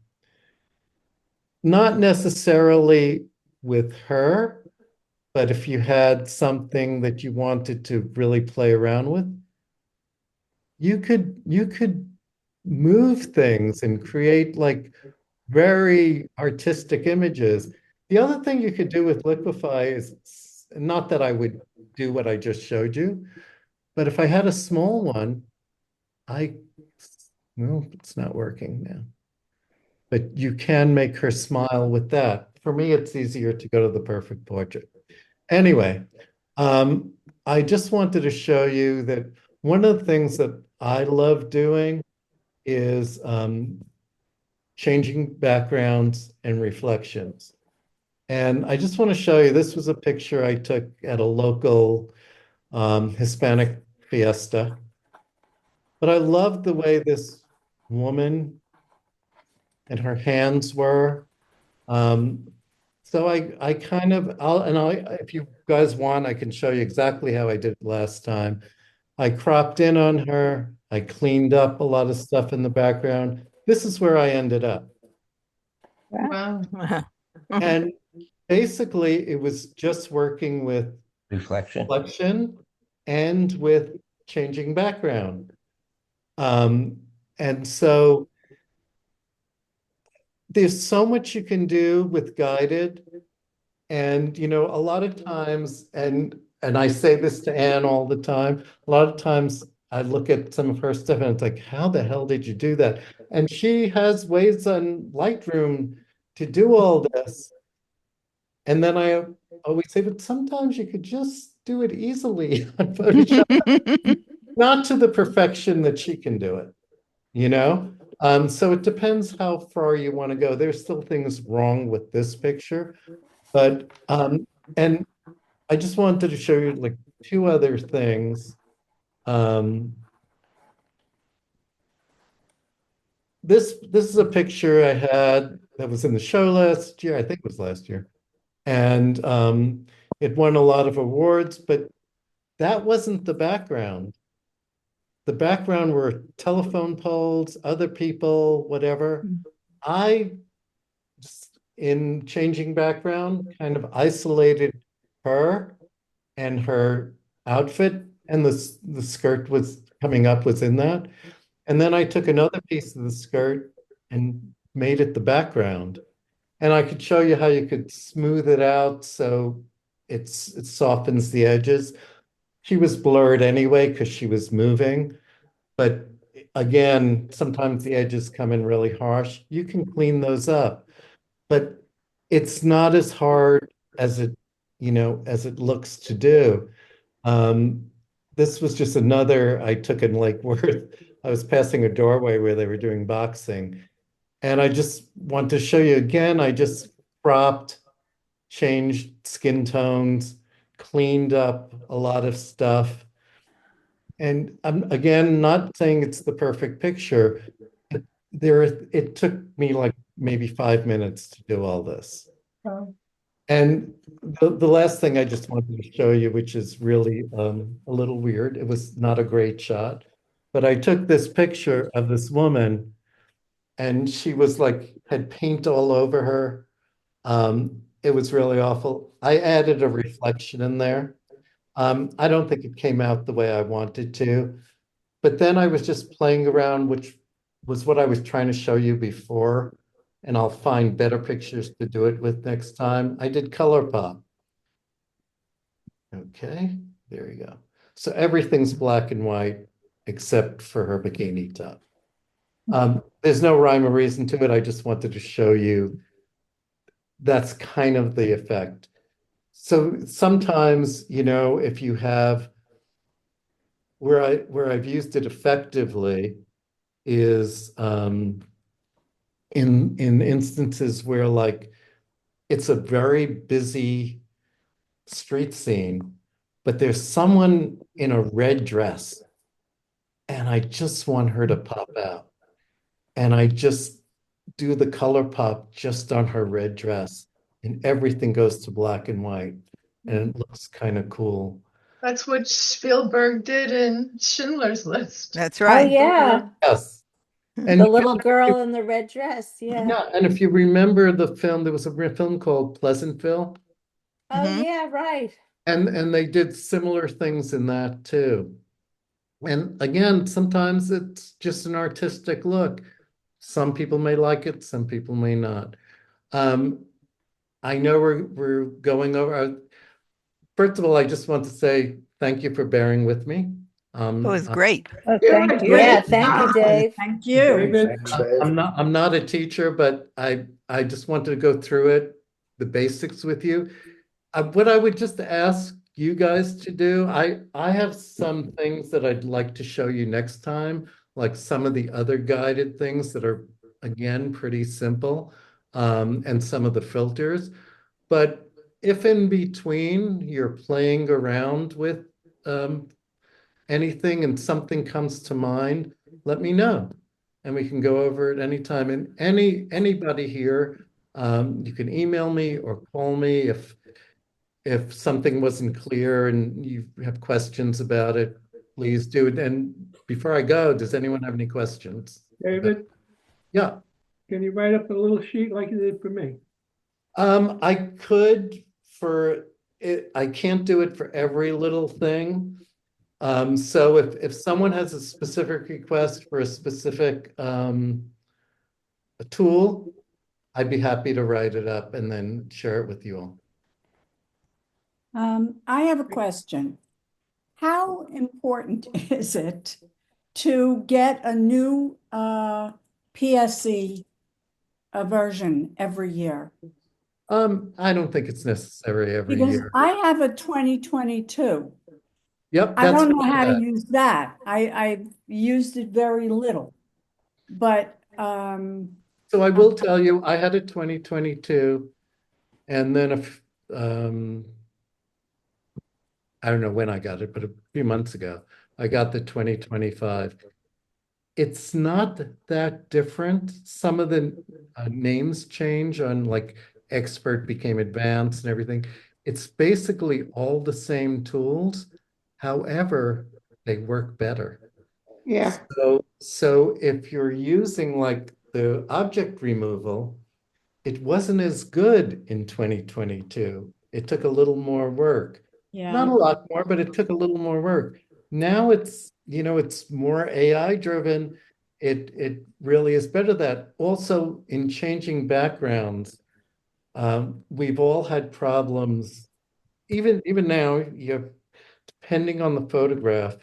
Not necessarily with her, but if you had something that you wanted to really play around with, you could move things and create like very artistic images. The other thing you could do with Liquify is, not that I would do what I just showed you, but if I had a small one, well, it's not working now. but you can make her smile with that. For me, it's easier to go to the perfect portrait. Anyway, I just wanted to show you that one of the things that I love doing is changing backgrounds and reflections. And I just want to show you, this was a picture I took at a local Hispanic fiesta. But I loved the way this woman and her hands were. So I kind of, if you guys want, I can show you exactly how I did it last time. I cropped in on her. I cleaned up a lot of stuff in the background. This is where I ended up. Wow. And basically, it was just working with reflection and with changing background. And so there's so much you can do with guided. And, you know, a lot of times, and I say this to Anne all the time, a lot of times I look at some of her stuff and it's like, how the hell did you do that? And she has ways on Lightroom to do all this. And then I always say, but sometimes you could just do it easily on Photoshop, not to the perfection that she can do it, you know? So it depends how far you want to go. There's still things wrong with this picture, but and I just wanted to show you like two other things. This is a picture I had that was in the show last year. I think it was last year. And it won a lot of awards, but that wasn't the background. The background were telephone poles, other people, whatever. I just, in changing background, kind of isolated her and her outfit, and the skirt was coming up was in that. And then I took another piece of the skirt and made it the background. And I could show you how you could smooth it out so it softens the edges. She was blurred anyway because she was moving. But again, sometimes the edges come in really harsh. You can clean those up. But it's not as hard as it, you know, as it looks to do. This was just another I took in Lake Worth. I was passing a doorway where they were doing boxing. And I just want to show you again, I just cropped, changed skin tones, cleaned up a lot of stuff. And I'm again not saying it's the perfect picture. It took me like maybe 5 minutes to do all this. Wow. And the last thing I just wanted to show you, which is really a little weird, it was not a great shot, but I took this picture of this woman and she was like, had paint all over her. It was really awful. I added a reflection in there. I don't think it came out the way I wanted to, but then I was just playing around, which was what I was trying to show you before, and I'll find better pictures to do it with next time. I did ColourPop. Okay, there you go. So everything's black and white except for her bikini top. There's no rhyme or reason to it. I just wanted to show you that's kind of the effect. So sometimes, you know, if you have where I've used it effectively is in instances where like it's a very busy street scene, but there's someone in a red dress and I just want her to pop out. And I just do the ColourPop just on her red dress and everything goes to black and white and it looks kind of cool. That's what Spielberg did in Schindler's List. That's Oh, right. yeah. Yes. And The little girl in the red dress. Yeah. yeah, and if you remember the film, there was a film called Pleasantville, Oh, Mhm. yeah, right. and they did similar things in that too. And again, sometimes it's just an artistic look. Some people may like it, some people may not. I know we're going over. First of all, I just want to say thank you for bearing with me. It was great. Oh, You're thank a you. great Yeah, thank you, job. Dave. Thank you. David, Thanks, Dave. I'm not a teacher, but I just wanted to go through it, the basics with you. What I would just ask you guys to do, I have some things that I'd like to show you next time, like some of the other guided things that are, again, pretty simple, and some of the filters. But if in between you're playing around with anything and something comes to mind, let me know. And we can go over it anytime. And anybody here, you can email me or call me if something wasn't clear and you have questions about it, please do it. And before I go, does anyone have any questions? David, Yeah. can you write up a little sheet like you did for me? I could for it, I can't do it for every little thing. So if someone has a specific request for a specific a tool, I'd be happy to write it up and then share it with you all. I have a question. How important is it to get a new PSE version every year? I don't think it's necessary every Because year. I have a 2022. Yep, I that's don't know what I how to had. use that. I used it very little. But So I will tell you, I had a 2022, and then I don't know when I got it, but a few months ago, I got the 2025. It's not that different. Some of the names change on, like, expert became advanced and everything. It's basically all the same tools. However, they work better. Yeah, So if you're using like the object removal, it wasn't as good in 2022. It took a little more work. Not a lot more, but it took a little more work. Now it's, it's more AI driven. It really is better that. Also, in changing backgrounds, we've all had problems. Even now, depending on the photograph,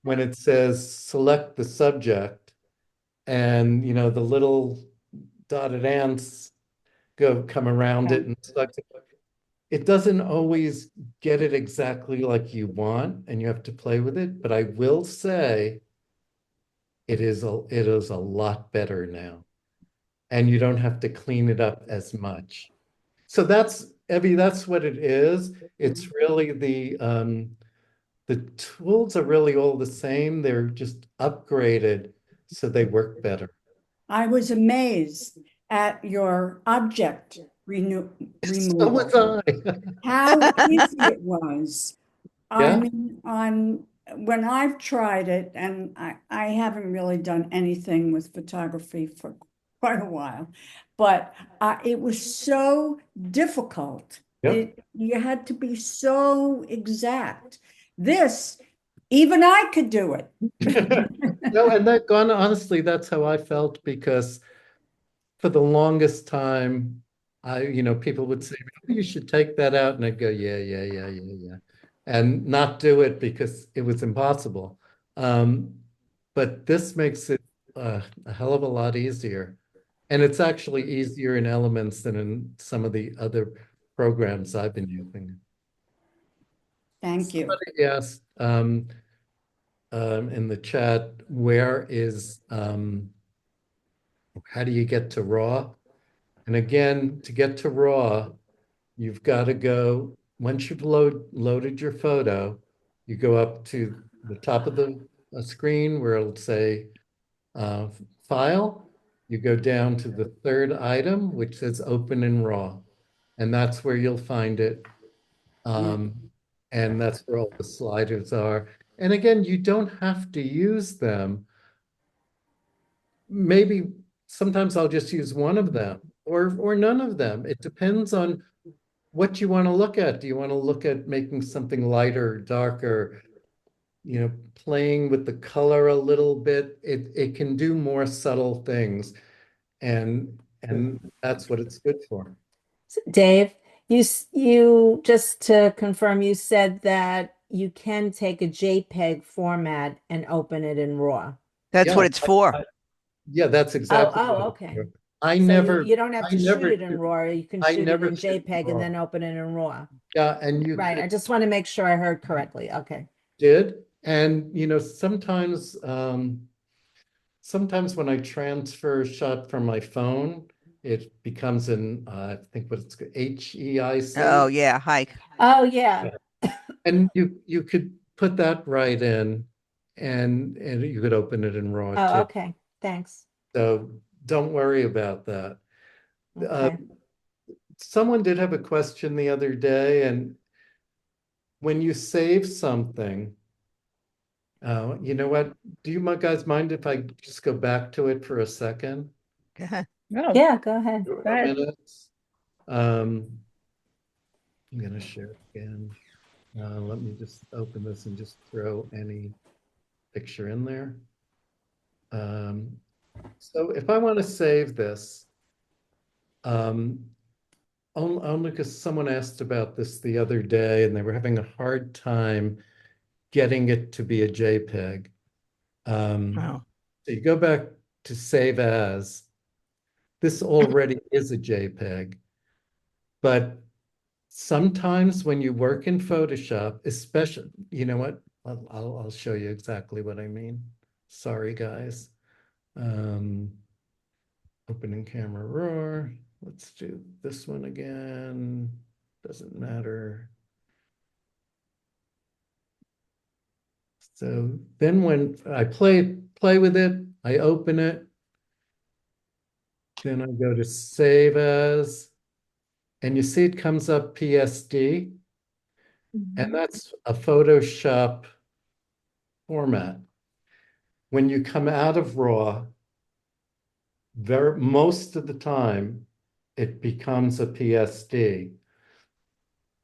when it says select the subject, and the little dotted ants come around it and select it. It doesn't always get it exactly like you want, and you have to play with it. But I will say it is a lot better now. And you don't have to clean it up as much. So that's, Evie, that's what it is. It's really the tools are really all the same. They're just upgraded so they work better. I was amazed at your object So removal. was I. How easy it was. I Yeah. mean, when I've tried it, and I haven't really done anything with photography for quite a while, but it was so difficult. Yep. You had to be so exact. This, even I could do it. No, and honestly, that's how I felt, because for the longest time, people would say, you should take that out. And I'd go, yeah. And not do it because it was impossible. But this makes it a hell of a lot easier. And it's actually easier in Elements than in some of the other programs I've been using. Thank you. Somebody asked in the chat, how do you get to RAW? And again, to get to RAW, you've got to go, once you've loaded your photo, you go up to the top of the screen where it'll say File. You go down to the third item, which says Open in RAW. And that's where you'll find it. And that's where all the sliders are. And again, you don't have to use them. Maybe sometimes I'll just use one of them or none of them. It depends on what you want to look at. Do you want to look at making something lighter, darker, playing with the color a little bit? It can do more subtle things. And that's what it's good for. Dave, you just to confirm, you said that you can take a JPEG format and open it in RAW. That's Yeah, what it's for. Yeah, that's exactly. Oh, what it's okay. for. I So never. you don't have I to shoot never it in shoot- RAW. You can I shoot it never in shoot in JPEG RAW. and then open it in RAW. Yeah, and you Right. I just want to make sure I heard correctly. Okay. did. And sometimes sometimes when I transfer a shot from my phone, it becomes I think what it's HEIC. Oh, yeah, hike. Oh, yeah. And you could put that right in and you could open it in RAW Oh, too. okay. Thanks. So don't worry about that. Okay. Someone did have a question the other day, and when you save something, you know what? Do you guys mind if I just go back to it for a second? No. Yeah, go ahead. Go ahead. Minutes. I'm gonna share it again. Let me just open this and just throw any picture in there. So if I want to save this, only because someone asked about this the other day and they were having a hard time getting it to be a JPEG. Oh. So you go back to save as. This already is a JPEG, but sometimes when you work in Photoshop, especially, you know what? I'll show you exactly what I mean. Sorry, guys. Opening camera RAW. Let's do this one again. Doesn't matter. So then when I play with it, I open it. Then I go to save as, and you see it comes up PSD, and that's a Photoshop format. When you come out of RAW, most of the time, it becomes a PSD.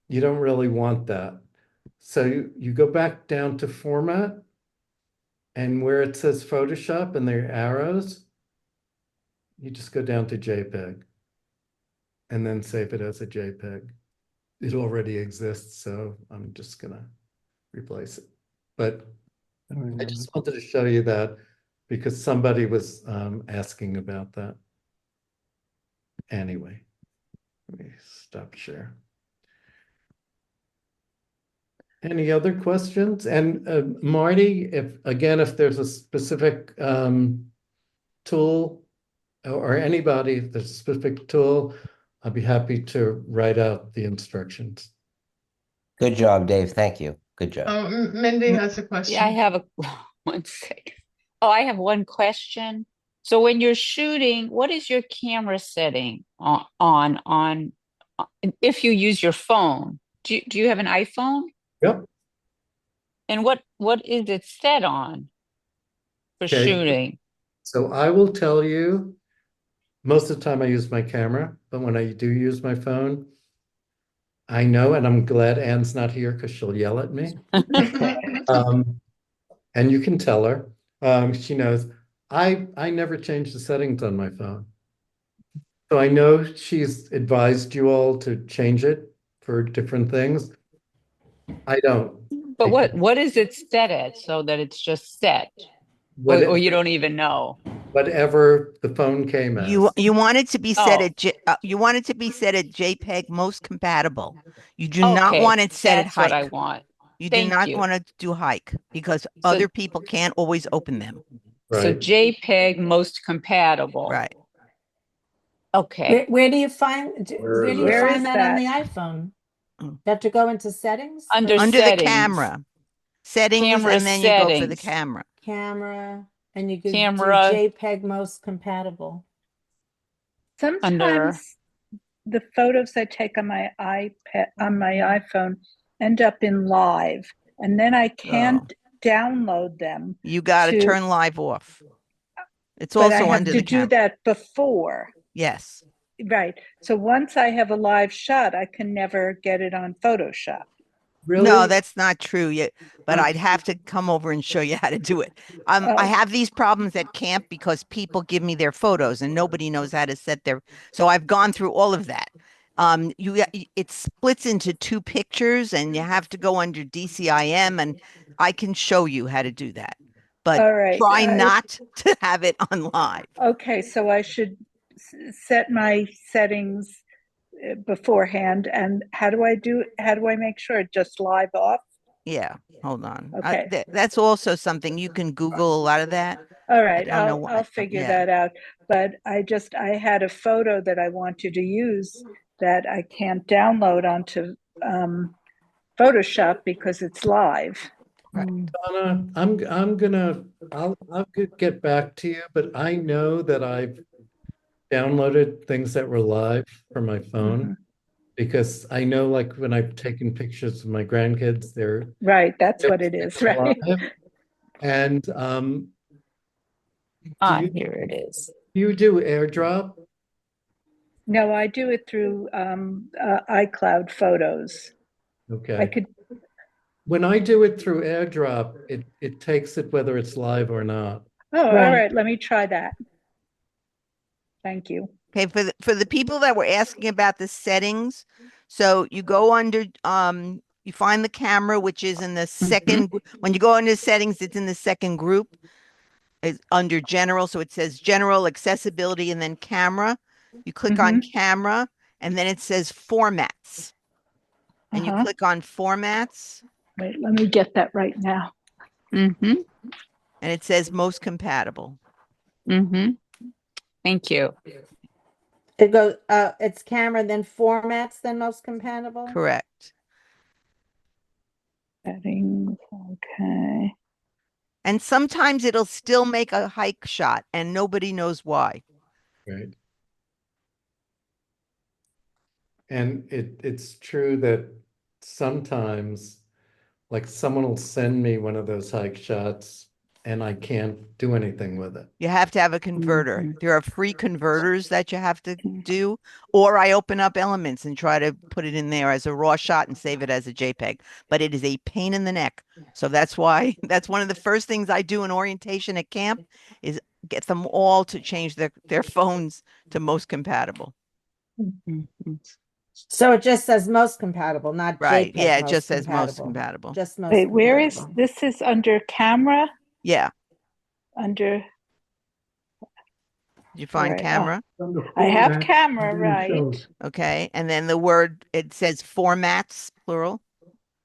You don't really want that. So you go back down to format, and where it says Photoshop and there are arrows, you just go down to JPEG and then save it as a JPEG. It already exists, so I'm just gonna replace it. But I just wanted to show you that because somebody was asking about that. Anyway, let me stop share. Any other questions? And Marty, if there's a specific tool or anybody, if there's a specific tool, I'd be happy to write out the instructions. Good job, Dave. Thank you. Good job. Oh, Mindy has a question. Yeah, I have a one second. Oh, I have one question. So when you're shooting, what is your camera setting on if you use your phone? Do you have an iPhone? Yep. And what is it set on for Okay. shooting? So I will tell you, most of the time I use my camera, but when I do use my phone, I know, and I'm glad Anne's not here because she'll yell at me. And you can tell her, she knows, I never change the settings on my phone. So I know she's advised you all to change it for different things. I don't. But what is it set at so that it's just set? Or you don't even know? Whatever the phone came as. You want it to be set Oh. at you want it to be set at JPEG most compatible. You do not Okay, want it set at that's what I hike. want. You do Thank not you. want to do hike because other people can't always open them. So Right. JPEG most compatible. Right. Okay. Where do you find Where where is do you that? Where find is that on the that? iPhone? Mm. You have to go into settings? Under Under the settings. camera. Settings Camera and then you go for the settings. camera. Camera, and you could Camera. do JPEG most compatible. Sometimes the photos I take on my iPad, on my iPhone, end up in live, and then I can't download them. You got to to- turn live off. It's But I also have under to the do camera. that before. Yes. Right. So once I have a live shot, I can never get it on Photoshop. Really? No, that's not true yet, but I'd have to come over and show you how to do it. Oh. I have these problems at camp because people give me their photos and nobody knows how to set their, so I've gone through all of that. it splits into two pictures and you have to go under DCIM, and I can show you how to do that. But All right, try not to have it on live. Okay, so I should set my settings beforehand. And how do I make sure it just live off? Yeah, hold on. Okay. That's also something you can Google a lot of that. All right, don't know I'll why. figure Yeah. that out. But I had a photo that I wanted to use that I can't download onto Photoshop because it's live. Donna, I'll get back to you, but I know that I've downloaded things that were live from my phone because I know, like, when I've taken pictures of my grandkids, they're Right, that's what it is, right? live. And Here it is. you do AirDrop? No, I do it through iCloud Photos. Okay. I could. When I do it through AirDrop, it takes it whether it's live or not. Oh, all Right. right. Let me try that. Thank you. Okay, for the people that were asking about the settings, so you go under you find the camera, which is in the second. When you go under settings, it's in the second group. It's under general, so it says general, accessibility, and then camera. You click on camera, and then it says formats, and you click on formats, Wait, let me get that right now. and it says most compatible. Thank you. It goes, it's camera, then formats, then most compatible? Correct. Settings, okay. And sometimes it'll still make a hike shot, and nobody knows why. Right. And it's true that sometimes, like, someone will send me one of those hike shots and I can't do anything with it. You have to have a converter. There are free converters that you have to do, or I open up Elements and try to put it in there as a raw shot and save it as a JPEG. But it is a pain in the neck. So that's why that's one of the first things I do in orientation at camp is get them all to change their phones to most compatible. So it just says most compatible, not Right. JPEG Yeah, it most just says most compatible. compatible. Just most Wait, where is compatible. this? Is under camera? Yeah. Under. Did you find Alright, camera? I have camera, right? Okay. And then the word, it says formats, plural.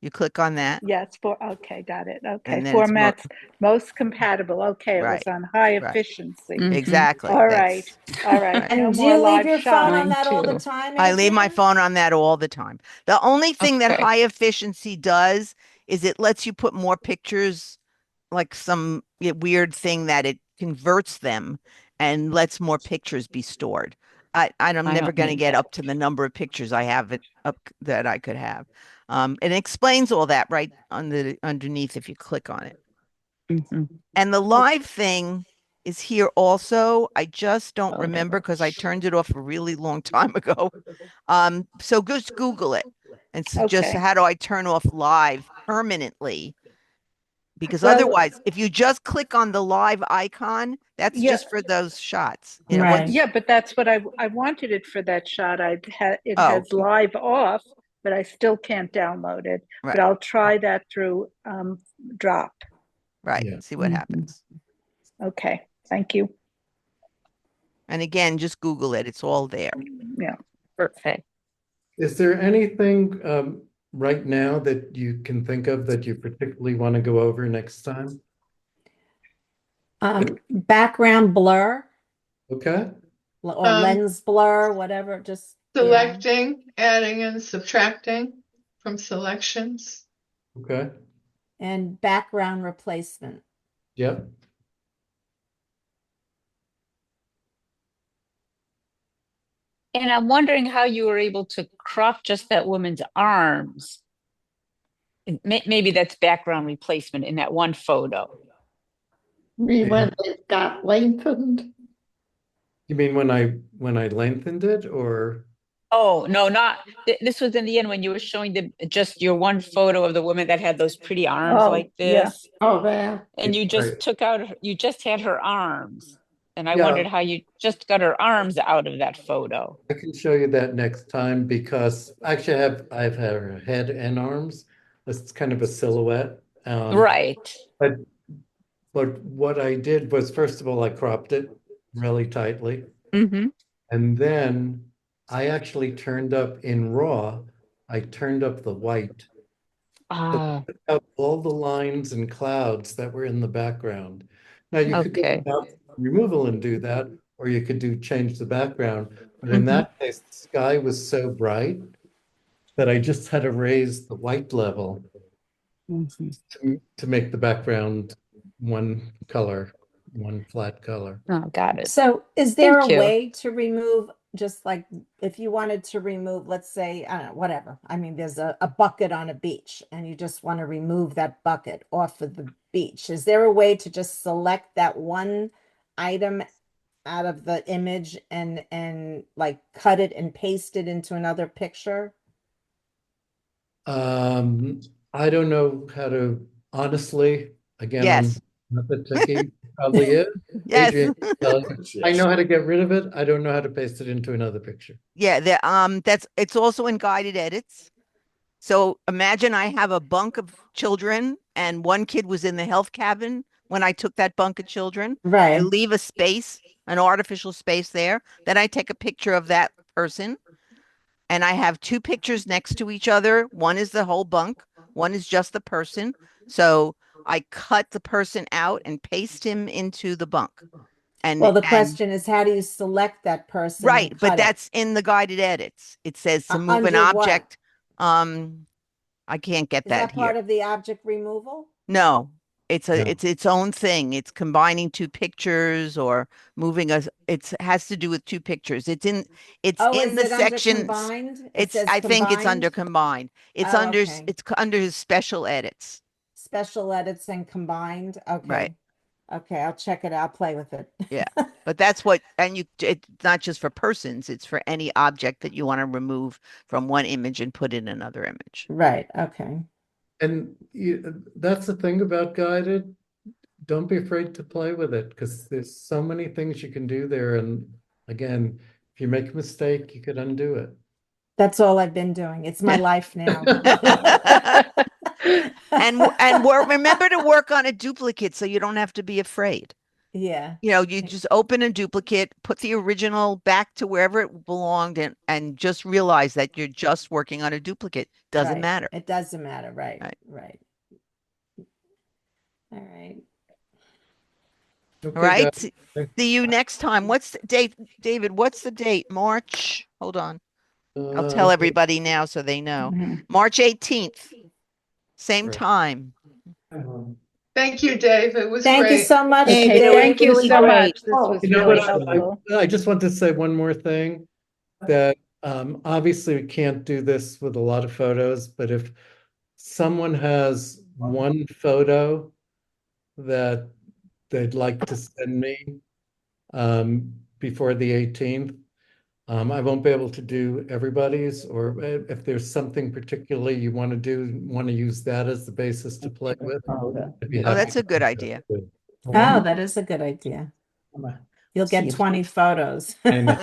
You click on that. Yes, okay, got it. Okay, And then it's formats most compatible. Okay, it was Right, on high right. efficiency. Exactly. All right, all right. And No do more you leave live your phone on shots. that all the too. time? I leave my Adrian? phone on that all the time. The only thing that Okay. high efficiency does is it lets you put more pictures, like some weird thing that it converts them and lets more pictures be stored. I'm I never don't going to need get that. up to the number of pictures I have up that I could have. It explains all that right on the underneath if you click on it. And the live thing is here also. I just don't remember because I turned it off a really long time ago. So just Google it and suggest Okay. how do I turn off live permanently? Because Well- otherwise, if you just click on the live icon, that's Yeah. just for those shots. You know, Right. once- Yeah, but that's what I wanted it for that shot. It Oh. has live off, but I still can't download it. Right. But I'll try that through Drop. right. Yeah. See what happens. Okay, thank you. And again, just Google it. It's all there. Yeah. Perfect. Is there anything right now that you can think of that you particularly want to go over next time? Background blur Okay. or Um, lens blur, whatever, just. yeah. Selecting, adding and subtracting from selections. Okay. And background replacement. Yep. And I'm wondering how you were able to crop just that woman's arms. Maybe that's background replacement in that one photo. Me when it got lengthened. You mean when I lengthened it, or? Oh, no, not this was in the end when you were showing just your one photo of the woman that had those pretty arms Oh, like yeah. this. Oh, there. And you just Right. took out, you just had her arms. And I Yeah. wondered how you just got her arms out of that photo. I can show you that next time because actually I've had her head and arms. It's kind of a silhouette. Right. But what I did was, first of all, I cropped it really tightly. Mm-hmm. And then I actually turned up in RAW, I turned up the white. Ah, Took out all the lines and clouds that were in the background. Now you could go okay. without removal and do that, or you could change the background. But in that case, the sky was so bright that I just had to raise the white level to make the background one color, one flat color. Oh, got it. So is there Thank a you. way to remove, just like if you wanted to remove, let's say, I don't know, whatever. I mean, there's a bucket on a beach and you just want to remove that bucket off of the beach. Is there a way to just select that one item out of the image and like cut it and paste it into another picture? I don't know how to, honestly, again, Yes. I'm not that techie, probably is. Yes. Adrian can tell you. I know how to get rid of it. I don't know how to paste it into another picture. Yeah, it's also in guided edits. So imagine I have a bunk of children and one kid was in the health cabin when I took that bunk of children. I Right. leave a space, an artificial space there. Then I take a picture of that person. And I have two pictures next to each other. One is the whole bunk, one is just the person. So I cut the person out and paste him into the bunk. And Well, the and- question is, how do you select that person? and right, but cut it? that's in the guided edits. It says to move an under what? object. I can't get Is that that part here. of the object removal? No, it's No. its own thing. It's combining two pictures or moving us. It has to do with two pictures. It's in Oh, in is the it under sections. combined? It It's says I think it's under combined? combined. It's Oh, under okay. it's under special edits. Special edits and combined. Okay. Right. Okay, I'll check it out, play with it. Yeah. But that's what, and it's not just for persons, it's for any object that you want to remove from one image and put in another image. Right, okay. And that's the thing about guided. Don't be afraid to play with it because there's so many things you can do there. And again, if you make a mistake, you could undo it. That's all I've been doing. It's my life now. And remember to work on a duplicate so you don't have to be afraid. Yeah. You know, you just open a duplicate, put the original back to wherever it belonged and just realize that you're just working on a duplicate. Doesn't Right. matter. It doesn't matter. Right. Right. Right. All right. Okay, All right. guys. See you next time. What's the date, David? What's the date? March. Hold on. I'll tell everybody now so they know. March 18th. Same Right. time. Thank you, Dave. It was Thank you great. so much. Okay, Dave. thank you Really so great. much. This was You know really what? helpful. I just want to say one more thing that obviously we can't do this with a lot of photos, but if someone has one photo that they'd like to send me before the 18th, I won't be able to do everybody's, or if there's something particularly you want to use that as the basis to play with. I'd be Oh, happy that's to a good do that idea. too. Oh, that is a good idea. You'll get 20 photos. I know.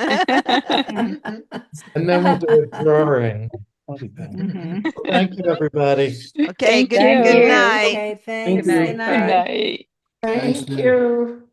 And then we'll do a drawing. Mhm. Thank you, everybody. Okay, Thank good you. night. Okay, thanks. you. Good Good night. Good night. Thank you.